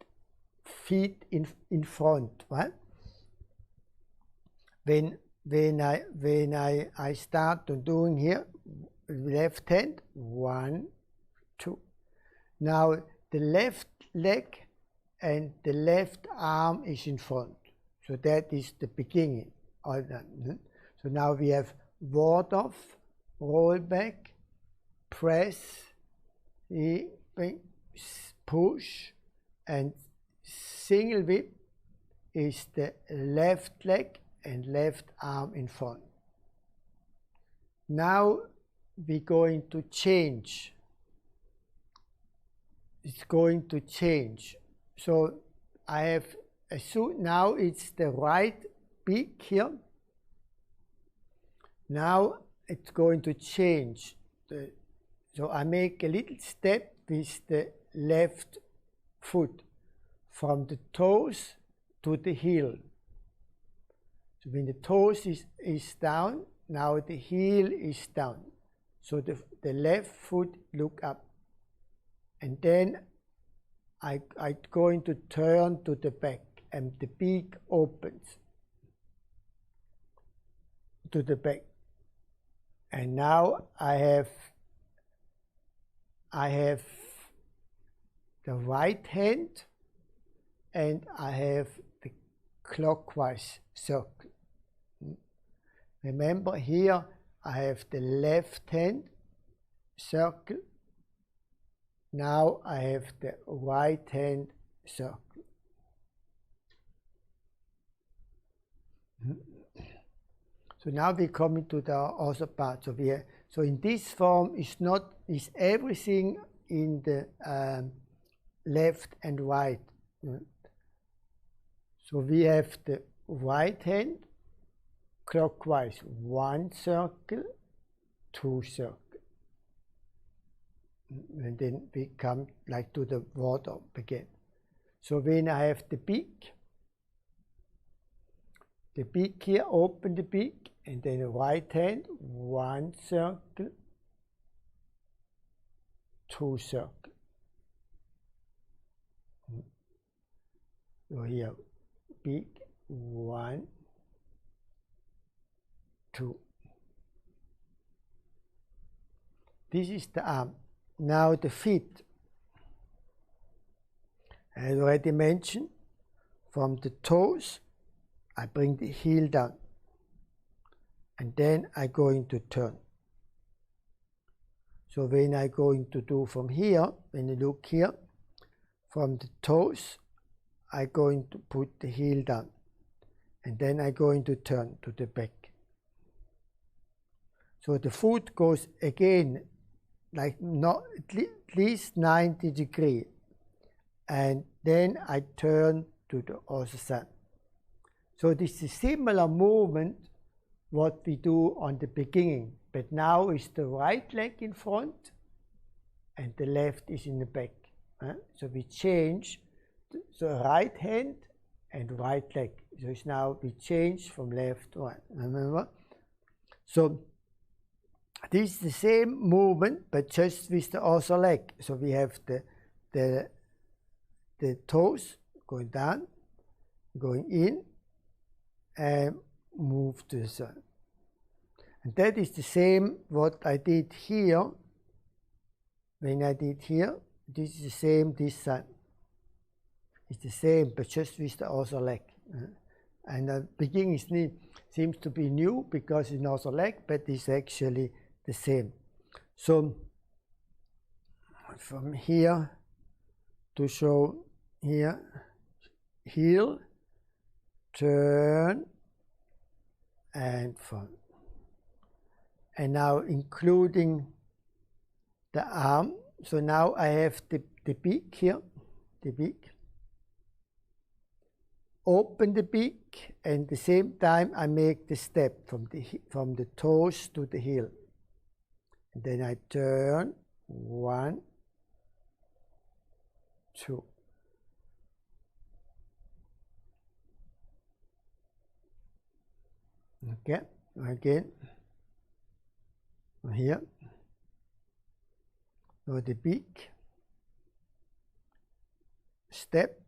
feet in front, right? When I start on doing here, left hand, 1, 2. Now the left leg and the left arm is in front. So that is the beginning. So now we have ward off, roll back, press, push, and single whip is the left leg and left arm in front. Now we're going to change. It's going to change. So I have now it's the right beak here. Now it's going to change. So I make a little step with the left foot from the toes to the heel. So when the toes is down, now the heel is down. So the left foot look up. And then I'm going to turn to the back and the beak opens to the back. And now I have the right hand and I have the clockwise circle. Remember here I have the left hand circle. Now I have the right hand circle. So now we come into the other part. So in this form is everything in the left and right. So we have the right hand clockwise, 1 circle, 2 circle. And then we come like to the ward up again. So when I have the beak here, open the beak, and then the right hand, 1 circle, 2 circle. So here, beak, 1, 2. This is the arm. Now the feet. I already mentioned, from the toes, I bring the heel down. And then I'm going to turn. So when I'm going to do from here, when you look here, from the toes, I'm going to put the heel down. And then I'm going to turn to the back. So the foot goes again like not at least 90 degrees. And then I turn to the other side. So this is a similar movement what we do on the beginning, but now is the right leg in front and the left is in the back. So we change the right hand and right leg. So it's now we change from left to right. Remember? So this is the same movement, but just with the other leg. So we have the toes going down, going in, and move to the side. And that is the same what I did here. When I did here, this is the same this side. It's the same, but just with the other leg. And the beginning seems to be new because it's another leg, but it's actually the same. So from here to show here, heel, turn, and front. And now including the arm. So now I have the beak here, the beak. Open the beak, and at the same time I make the step from the toes to the heel. And then I turn, 1, 2. Okay, again, here, so the beak, step,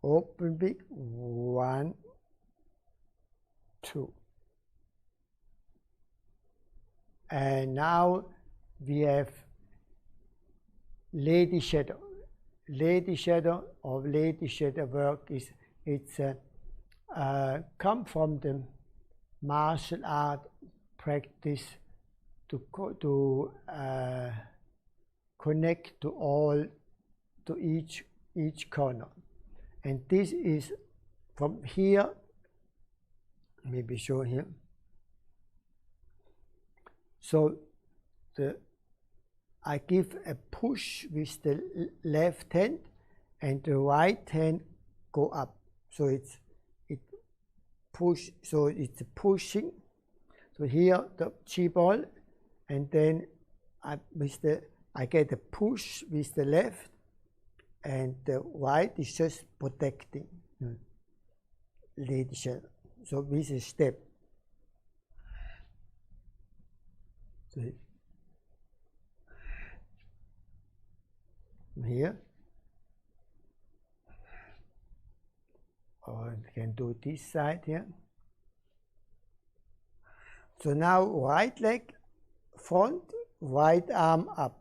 open big, 1, 2. And now we have lady shadow. Lady shadow or lady shadow work it's come from the martial art practice to connect to each corner. And this is from here, maybe show here. So I give a push with the left hand and the right hand go up. So it push, so it's pushing. So here the chi ball, and then I get a push with the left, and the right is just protecting. Lady shadow. So with a step. So here, or I can do this side here. So now right leg front, right arm up.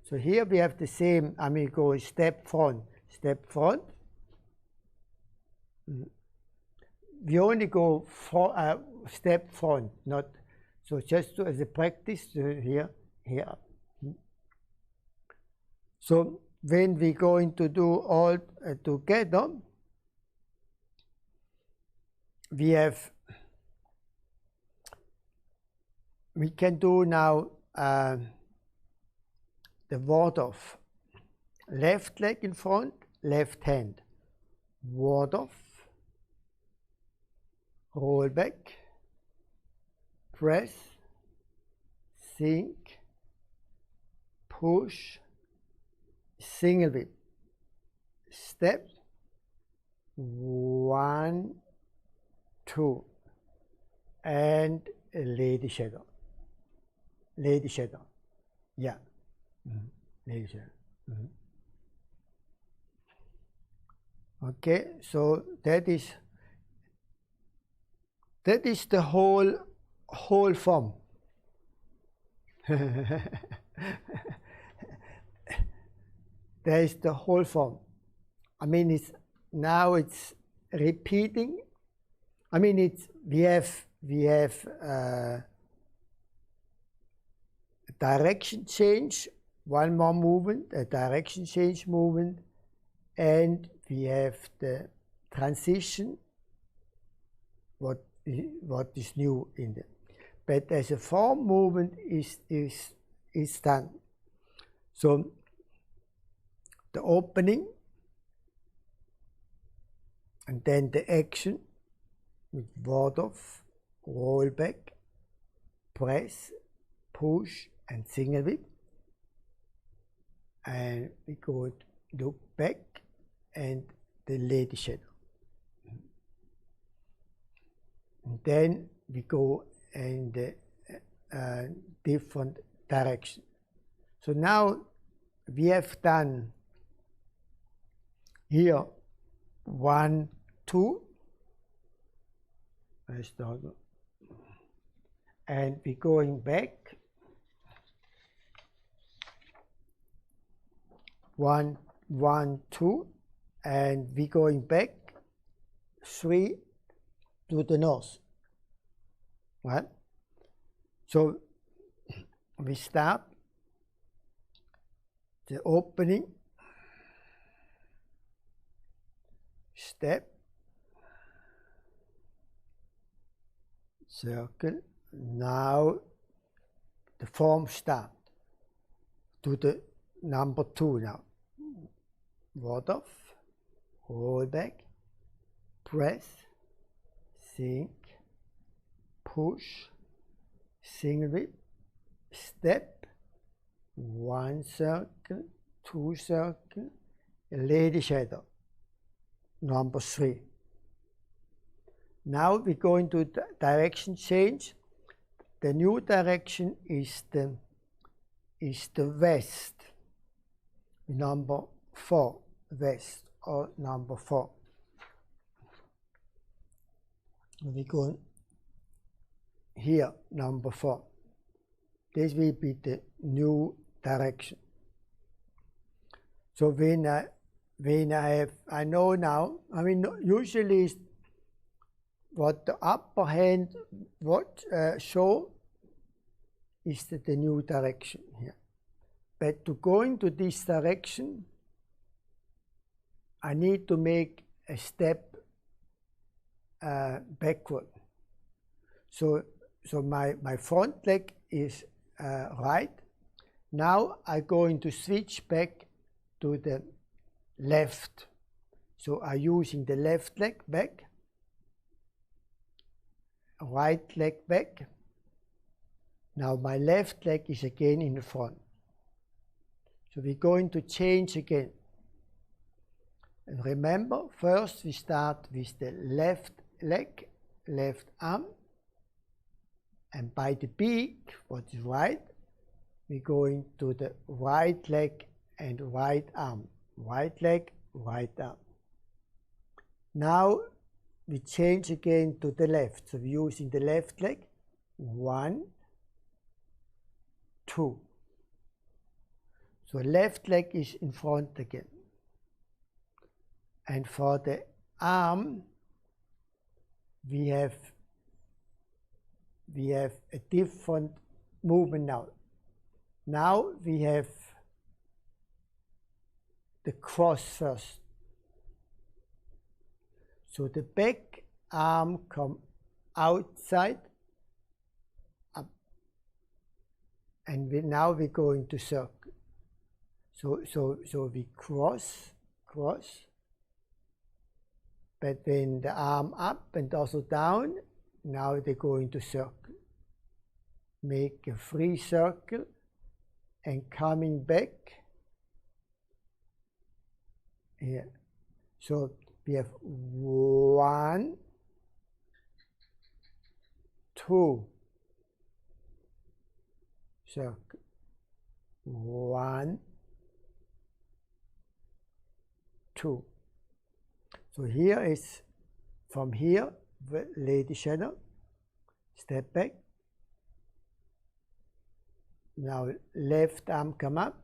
So here we have the same, I mean go step front. We only go for step front, not so just as a practice here. So when we're going to do all together, we can do now the ward off. Left leg in front, left hand. Ward off. Roll back. Press. Sink. Push. Single whip. Step. 1, 2. And lady shadow. Lady shadow. Yeah. Lady shadow. Okay, so that is the whole form. There is the whole form. I mean, now it's repeating. I mean, we have direction change, one more movement, a direction change movement, and we have the transition, what is new in it. But as a form movement is done. So the opening, and then the action with ward off, roll back, press, push, and single whip. And we go look back and the lady shadow. And then we go in the different direction. So now we have done here 1, 2. I start, and we're going back. 1, 1, 2, and we're going back 3 to the north. Right? So we start the opening, step, circle. Now the form start to the number 2 now. Ward off, roll back, press, sink, push, single whip, step, 1 circle, 2 circle, lady shadow, number 3. Now we go into the direction change. The new direction is is the west, number 4, west or number 4. We go here, number 4. This will be the new direction. So when I know now, I mean, usually what the upper hand show is the new direction here. But to go into this direction, I need to make a step backward. So my front leg is right. Now I'm going to switch back to the left. So I'm using the left leg back, right leg back. Now my left leg is again in the front. So we're going to change again. And remember, first we start with the left leg, left arm. And by the beak, what is right, we're going to the right leg and right arm. Right leg, right arm. Now we change again to the left. So we're using the left leg. 1, 2. So left leg is in front again. And for the arm, we have a different movement now. Now we have the cross first. So the back arm come outside up, and now we're going to circle. So we cross, but then the arm up and also down. Now they're going to circle. Make a free circle and coming back here. So we have 1, 2, circle. 1, 2. So here is from here, lady shadow, step back. Now left arm come up,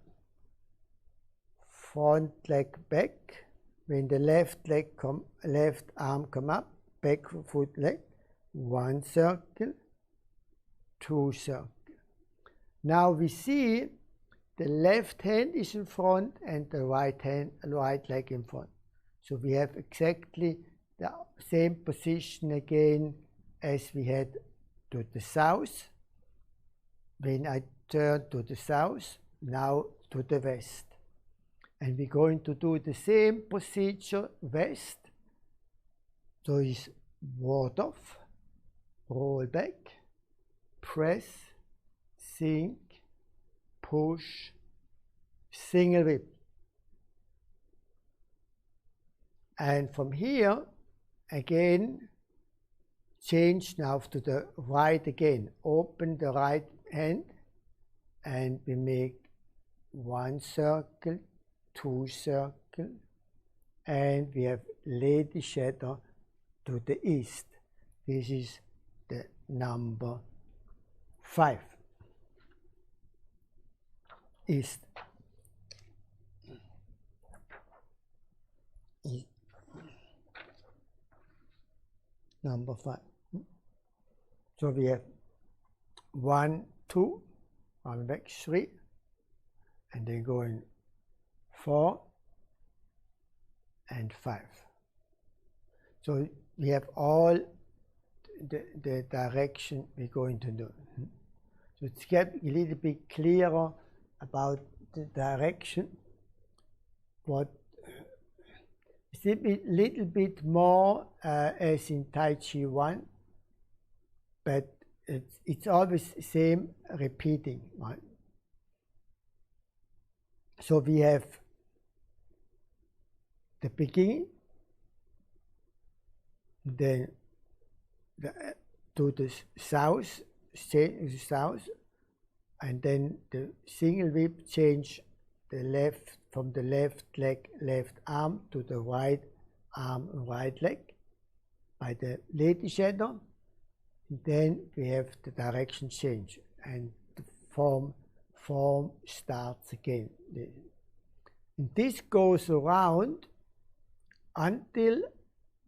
front leg back. When the left arm come up, back foot leg, 1 circle, 2 circle. Now we see the left hand is in front and the right leg in front. So we have exactly the same position again as we had to the south. When I turn to the south, now to the west. And we're going to do the same procedure west. So it's ward off, roll back, press, sink, push, single whip. And from here, again, change now to the right again. Open the right hand and we make 1 circle, 2 circle, and we have lady shadow to the east. This is the number 5. East. Number 5. So we have 1, 2, one back 3, and then going 4 and 5. So we have all the direction we're going to do. So it's get a little bit clearer about the direction. What it's a little bit more as in Tai Chi 1, but it's always the same repeating, right? So we have the beginning, then to the south, and then the single whip change the left from the left leg, left arm to the right arm and right leg by the lady shadow. Then we have the direction change and the form starts again. And this goes around until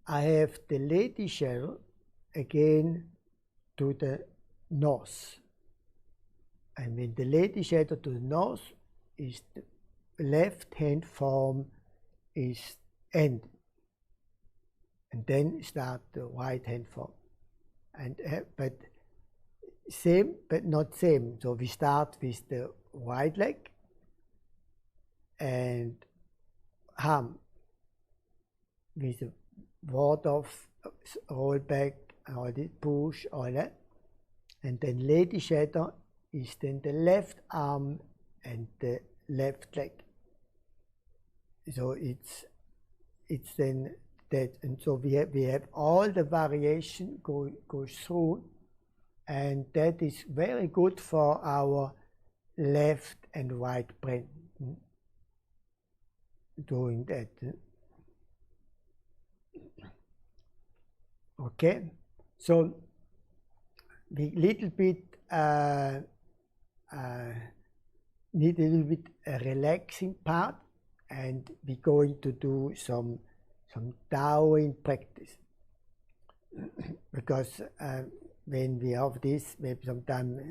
I have the lady shadow again to the north. And when the lady shadow to the north is the left hand form is end. And then start the right hand form. And but same but not same. So we start with the right leg and arm with the ward off, roll back, all this push, all that. And then lady shadow is then the left arm and the left leg. So it's then that, and so we have all the variation goes through, and that is very good for our left and right brain. Doing that. Okay, so we little bit need a little bit a relaxing part, and we're going to do some Taoing practice because when we have this, maybe sometimes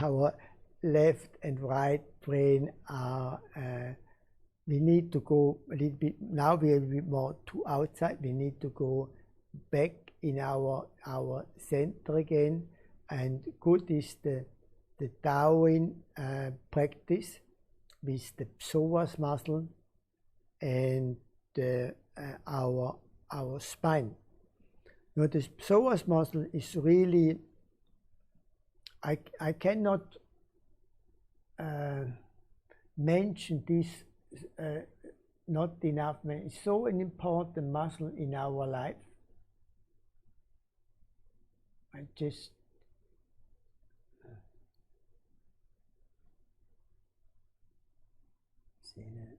our left and right brain are. We need to go a little bit. Now we are a bit more to outside. We need to go back in our center again, and good is the Taoing practice with the psoas muscle and our spine. Now the psoas muscle is really, I cannot mention this not enough. It's so an important muscle in our life. I just see that.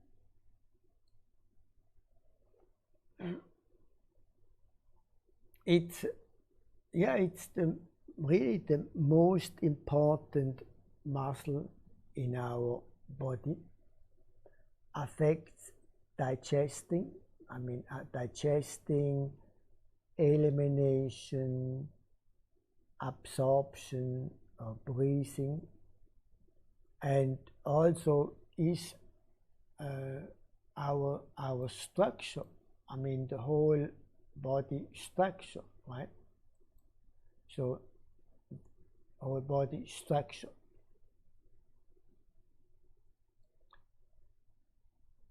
It's really the most important muscle in our body. Affects digesting, digesting, elimination, absorption, or breathing, and also is our structure. The whole body structure, right? So whole body structure.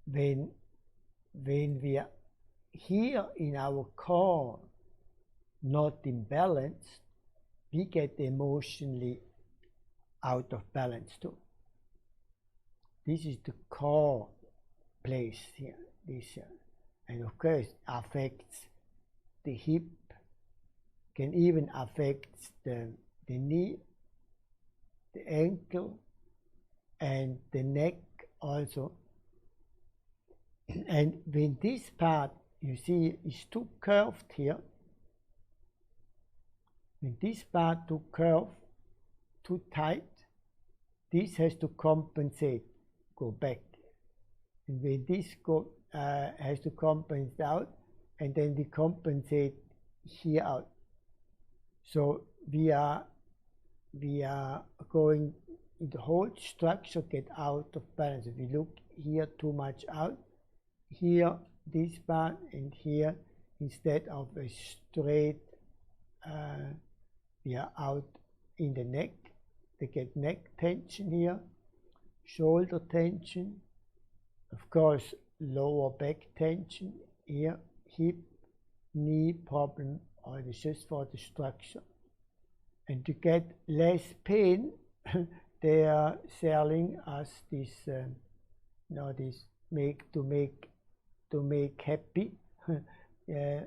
When we are here in our core not in balance, we get emotionally out of balance too. This is the core place here, and of course affects the hip, can even affect the knee, the ankle, and the neck also. And when this part, you see, is too curved here, when this part too curved, too tight, this has to compensate, go back. And when this has to compensate out, and then we compensate here out. So we are going, the whole structure get out of balance. If we look here too much out, here this part, and here instead of a straight, we are out in the neck. They get neck tension here, shoulder tension, of course lower back tension here, hip, knee problem, all this just for the structure. And to get less pain, they are selling us this, this to make happy. They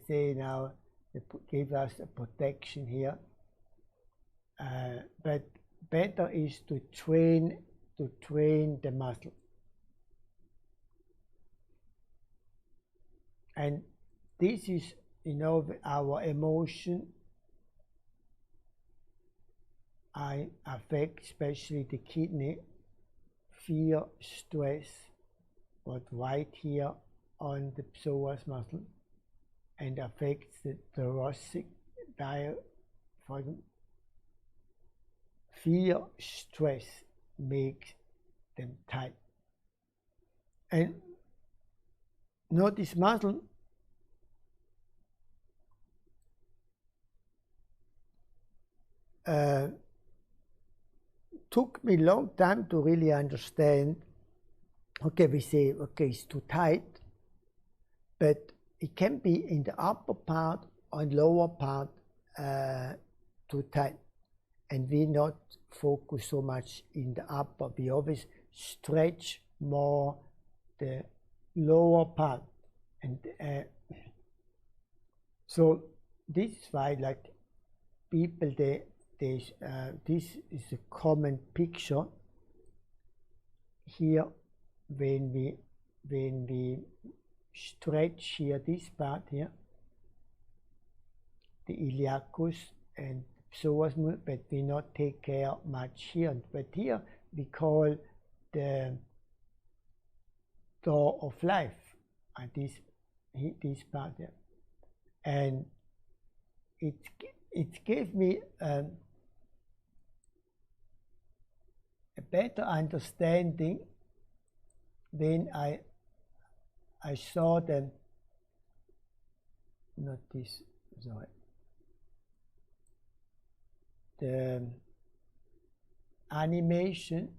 say now they give us a protection here, but better is to train the muscle. And this is, you know, our emotion affect especially the kidney, fear, stress, what right here on the psoas muscle, and affects the thoracic diaphragm. Fear, stress makes them tight. And notice muscle took me a long time to really understand. Okay, we say, okay, it's too tight, but it can be in the upper part or lower part too tight. And we not focus so much in the upper. We always stretch more the lower part. And so this is why, like, people, this is a common picture here when we stretch here this part here, the iliacus and psoas, but we not take care much here. But here we call the door of life, and this part here, and it gave me a better understanding when I saw them. Not this, sorry. The animation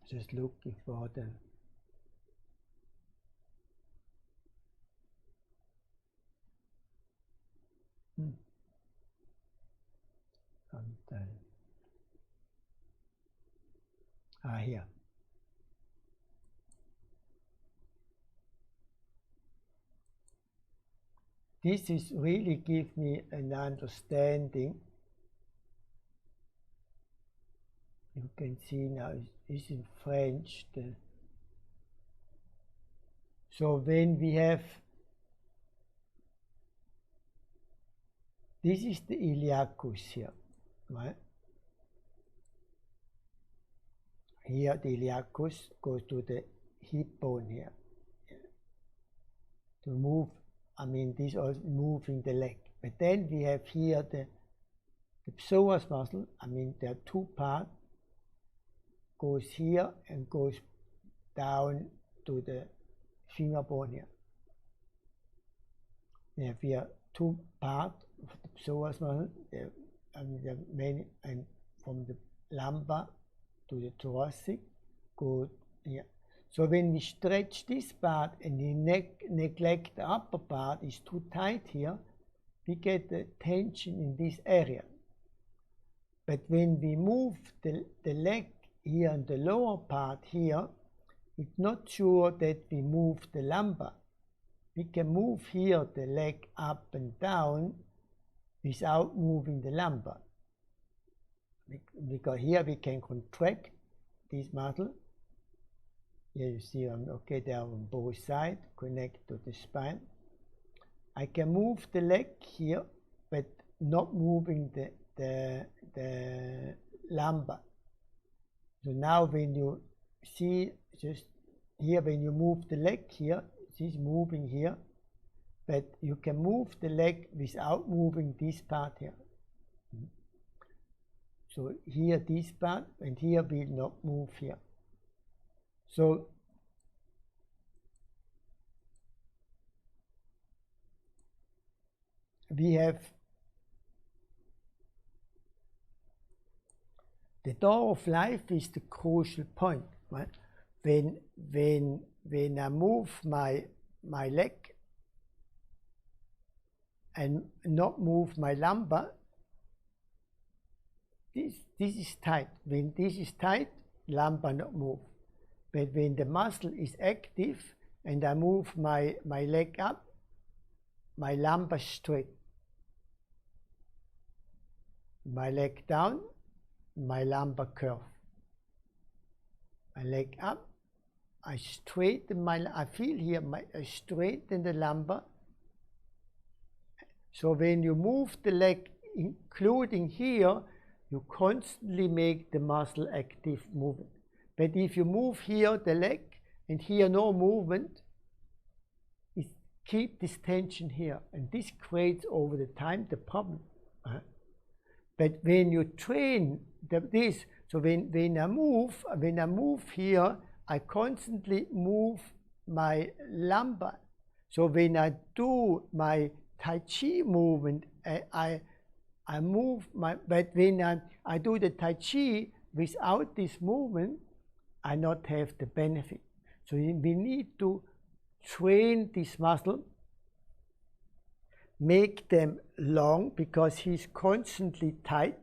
just looking for them. Here. This is really give me an understanding. You can see now it's in French. So when we have, this is the iliacus here, right? Here the iliacus goes to the hip bone here. To move, I mean, this is moving the leg. But then we have here the psoas muscle. I mean, there are two parts. Goes here and goes down to the finger bone here. We have here two parts of the psoas muscle. And from the lumbar to the thoracic, go here. So when we stretch this part and we neglect the upper part, is too tight here, we get the tension in this area. But when we move the leg here in the lower part here, it's not sure that we move the lumbar. We can move here the leg up and down without moving the lumbar. Because here we can contract this muscle. Here you see, okay, they are on both sides, connect to the spine. I can move the leg here, but not moving the lumbar. So now when you see, just here, when you move the leg here, it's moving here, but you can move the leg without moving this part here. So here this part, and here will not move here. So we have the door of life is the crucial point, right? When I move my leg, and not move my lumbar, this is tight. When this is tight, lumbar not move. But when the muscle is active and I move my leg up, my lumbar straight. My leg down, my lumbar curve. My leg up, I straighten I feel here, I straighten the lumbar. So when you move the leg, including here, you constantly make the muscle active movement. But if you move here the leg and here no movement, it keep this tension here, and this creates over the time the problem. But when you train this, so when I move here, I constantly move my lumbar. So when I do my Tai Chi movement, I move but when I do the Tai Chi without this movement, I not have the benefit. So we need to train this muscle, make them long, because he's constantly tight.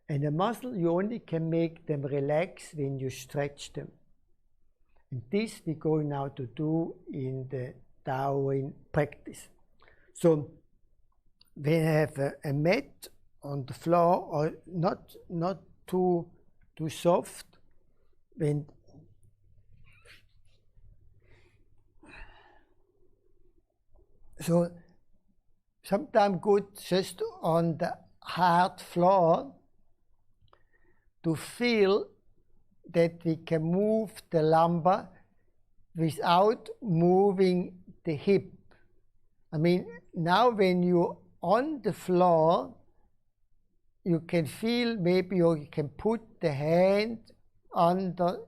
And the muscle, you only can make them relax when you stretch them. And this we're going now to do in the Taoing practice. So we have a mat on the floor, or not too soft. So sometimes good just on the hard floor to feel that we can move the lumbar without moving the hip. I mean, now when you're on the floor, you can feel, maybe you can put the hand under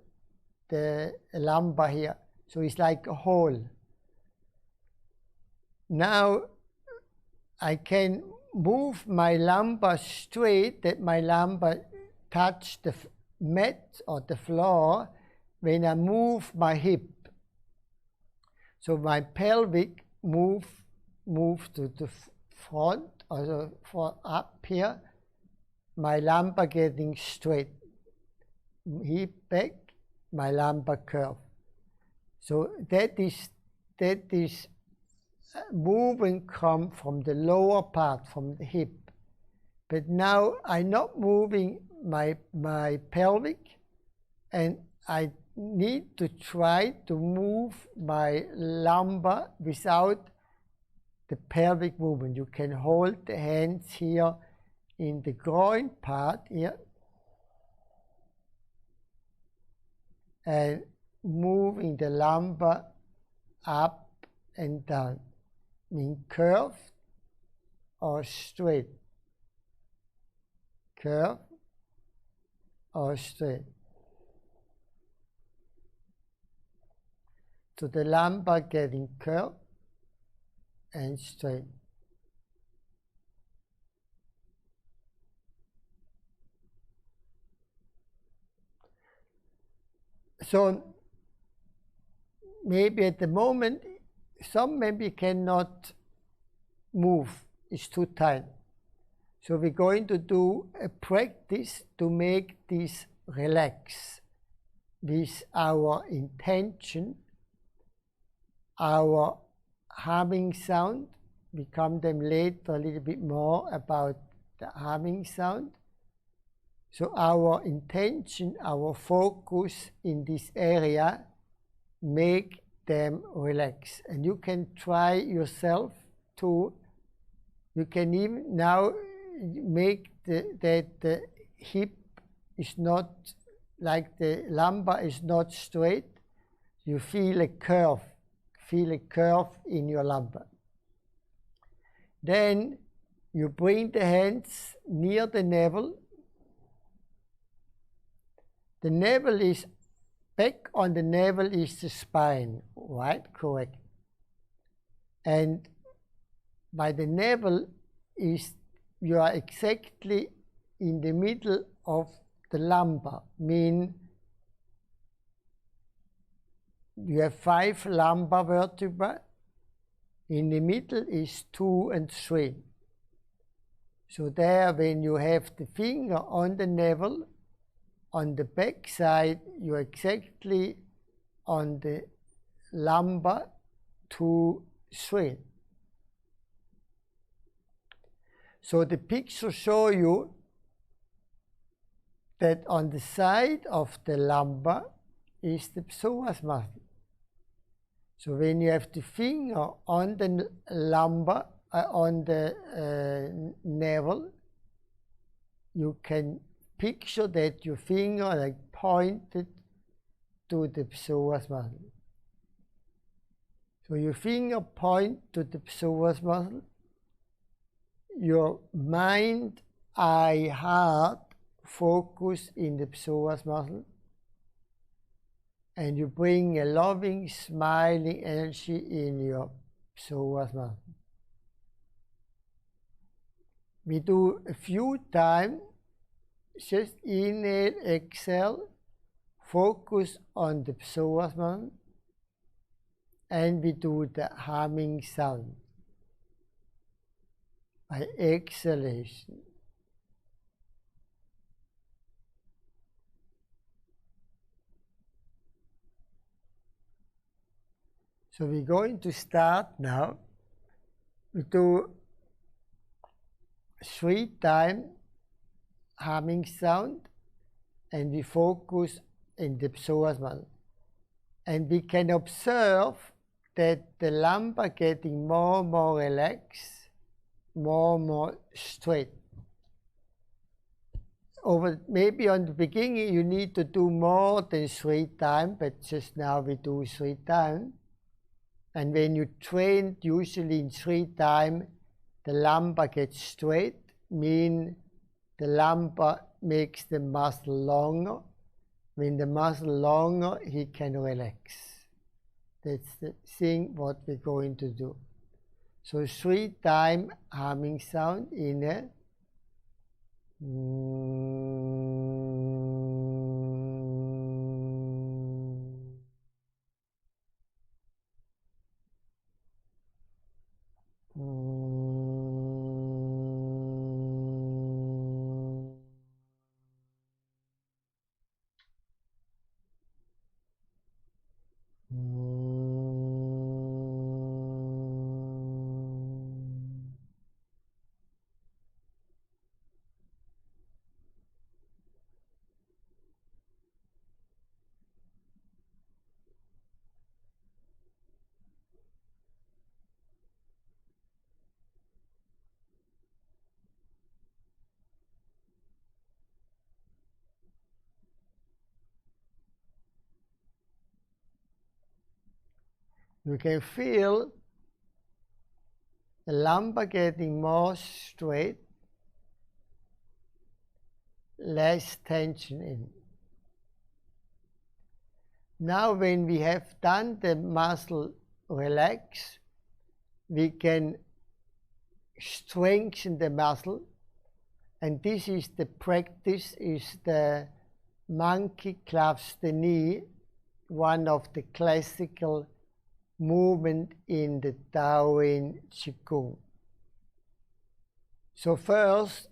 the lumbar here. So it's like a hole. Now I can move my lumbar straight, that my lumbar touch the mat or the floor when I move my hip. So my pelvic move to the front, or for up here, my lumbar getting straight. Hip back, my lumbar curve. So that is moving come from the lower part, from the hip. But now I'm not moving my pelvic, and I need to try to move my lumbar without the pelvic movement. You can hold the hands here in the groin part here and moving the lumbar up and down, mean curved or straight, curve or straight. So the lumbar getting curved and straight. So maybe at the moment, some maybe cannot move, it's too tight. So we're going to do a practice to make this relax with our intention, our humming sound. We come them later a little bit more about the humming sound. So our intention, our focus in this area, make them relax. And you can try yourself to, you can even now make that the hip is not, like the lumbar is not straight. You feel a curve in your lumbar. Then you bring the hands near the navel. The navel is, back on the navel is the spine, right? Correct. And by the navel is, you are exactly in the middle of the lumbar, mean you have 5 lumbar vertebrae, In the middle is 2 and 3. So there, when you have the finger on the navel, on the back side, you're exactly on the lumbar 2, 3. So the picture shows you that on the side of the lumbar is the psoas muscle. So when you have the finger on the lumbar, on the navel, you can picture that your finger like pointed to the psoas muscle. So your finger point to the psoas muscle. Your mind, eye, heart focus in the psoas muscle, and you bring a loving, smiling energy in your psoas muscle. We do a few times, just inhale, exhale, focus on the psoas muscle, and we do the humming sound by exhalation. So we're going to start now. We do 3 times humming sound, and we focus in the psoas muscle. And we can observe that the lumbar getting more and more relaxed, more and more straight. Maybe on the beginning you need to do more than 3 times, but just now we do 3 times. And when you train usually in 3 times, the lumbar gets straight, mean the lumbar makes the muscle longer. When the muscle longer, he can relax. That's the thing what we're going to do. So 3 times humming sound in a you can feel the lumbar getting more straight, less tension in. Now when we have done the muscle relax, we can strengthen the muscle, and this is the practice, is the monkey claps the knee, one of the classical movement in the Taoist Qigong. So first,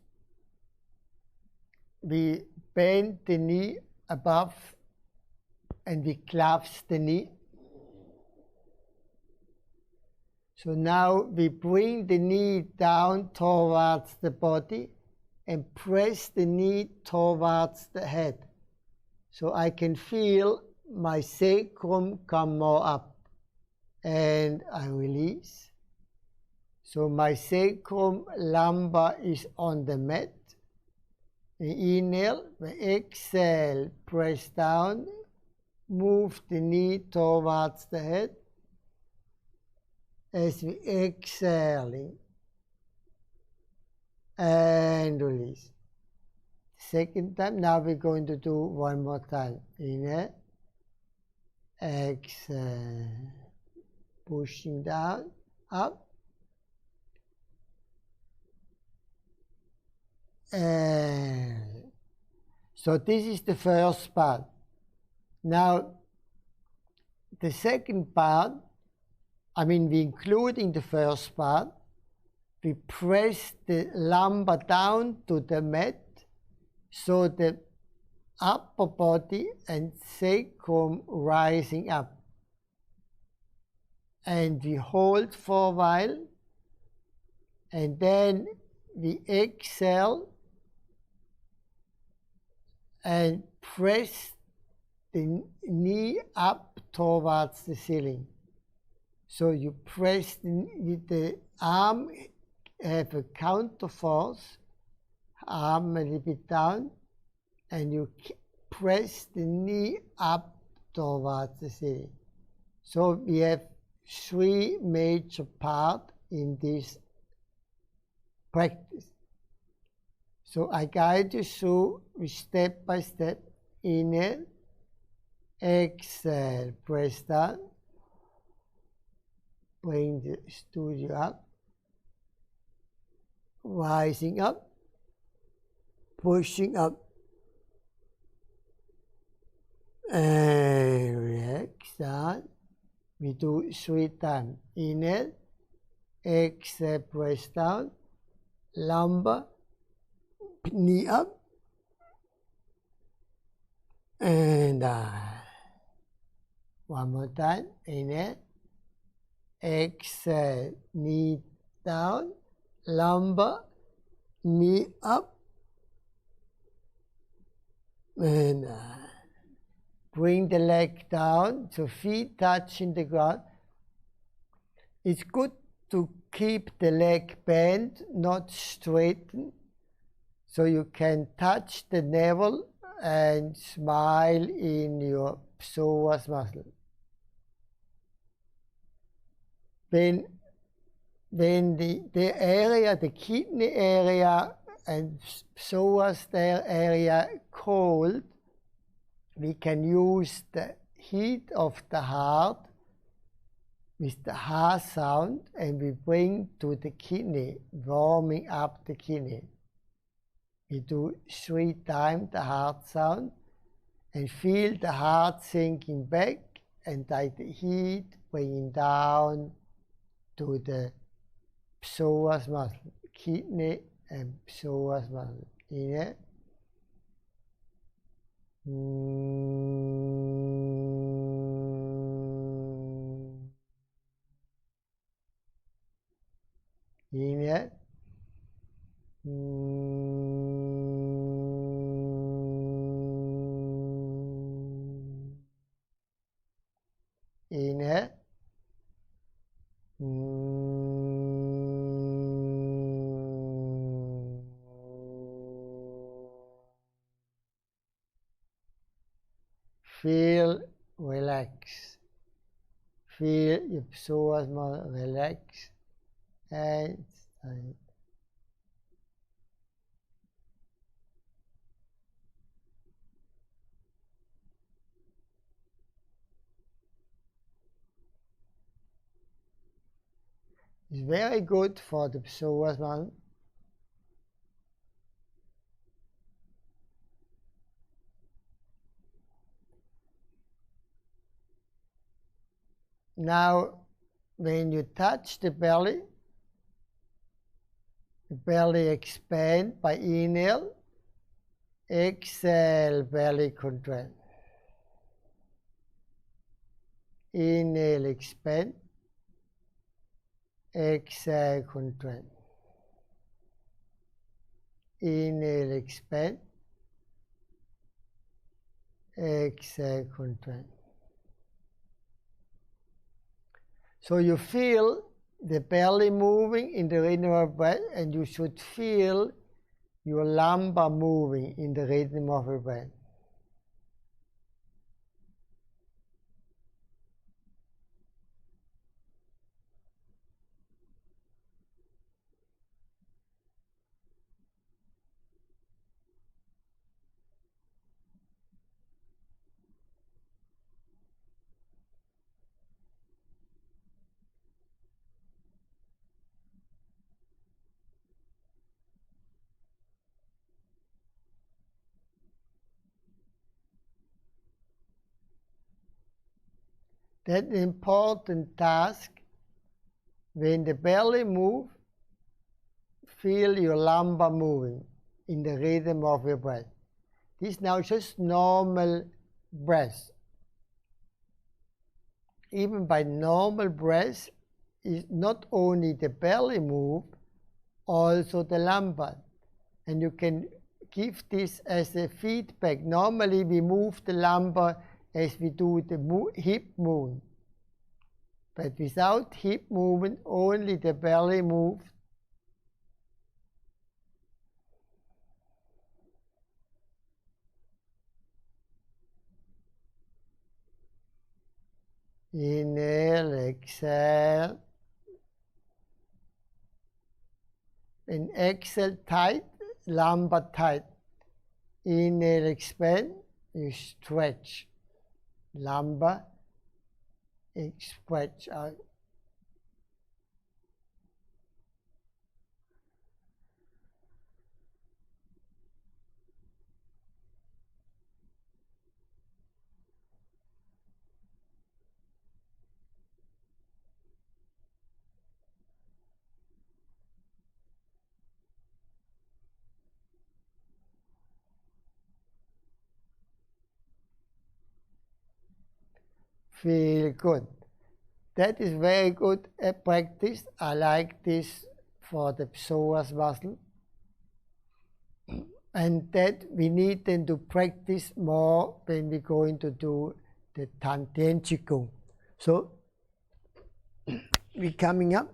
we bend the knee above and we clasp the knee. So now we bring the knee down towards the body and press the knee towards the head. So I can feel my sacrum come more up. And I release. So my sacrum lumbar is on the mat. We inhale, we exhale, press down, move the knee towards the head. As we exhale and release. Second time, now we're going to do one more time. Inhale, exhale. Pushing down, up, and so this is the first part. Now, the second part, we including the first part. We press the lumbar down to the mat, so the upper body and sacrum rising up. And we hold for a while, and then we exhale and press the knee up towards the ceiling. So you press the arm, have a counter force, arm a little bit down, and you press the knee up towards the ceiling. So we have 3 major parts in this practice. So I guide you through step by step. Inhale, exhale, press down, bring the studio up, rising up, pushing up, and relax down. We do 3 times. Inhale, exhale, press down, lumbar, knee up, and down. One more time. Inhale, exhale, knee down, lumbar, knee up, and down. Bring the leg down, so feet touching the ground. It's good to keep the leg bent, not straighten, so you can touch the navel and smile in your psoas muscle. When the area, the kidney area and psoas area cold, we can use the heat of the heart with the heart sound, and we bring to the kidney, warming up the kidney. We do 3 times the heart sound and feel the heart sinking back, and like the heat bringing down to the psoas muscle, kidney and psoas muscle. Inhale. Inhale. Inhale. Feel relax. Feel your psoas muscle relax and tight. It's very good for the psoas muscle. Now, when you touch the belly expands by inhale, exhale, belly contract. Inhale, expand, exhale, contract. Inhale, expand, exhale, contract. So you feel the belly moving in the rhythm of breath, and you should feel your lumbar moving in the rhythm of your breath. That's an important task When the belly moves, feel your lumbar moving in the rhythm of your breath. This is now just normal breath. Even by normal breath, is not only the belly move, also the lumbar. And you can give this as a feedback. Normally we move the lumbar as we do the hip movement. But without hip movement, only the belly moves. Inhale, exhale. And exhale tight, lumbar tight. Inhale, expand, you stretch. Lumbar, stretch out. Feel good. That is very good practice. I like this for the psoas muscle. And that we need then to practice more when we're going to do the Tantien Qigong. So we're coming up.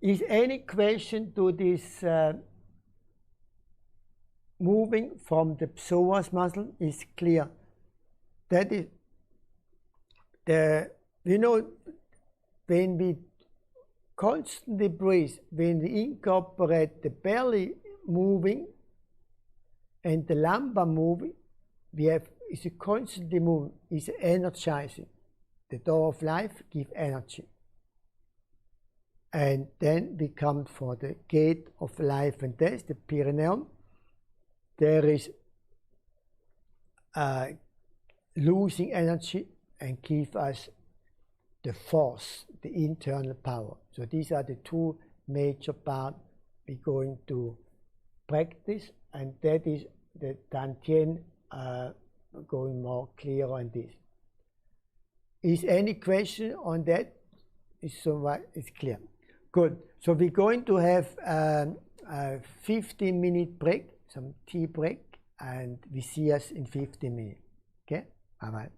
Is any question to this moving from the psoas muscle is clear? That is when we constantly breathe, when we incorporate the belly moving and the lumbar moving, we have is a constantly moving, is energizing. The door of life gives energy. And then we come for the gate of life and death, the perineum. There is losing energy and give us the force, the internal power. So these are the two major parts we're going to practice, and that is the Tantien going more clear on this. Is any question on that? It's clear. Good. So we're going to have a 15-minute break, some tea break, and we see us in 15 minutes. Okay? Bye-bye.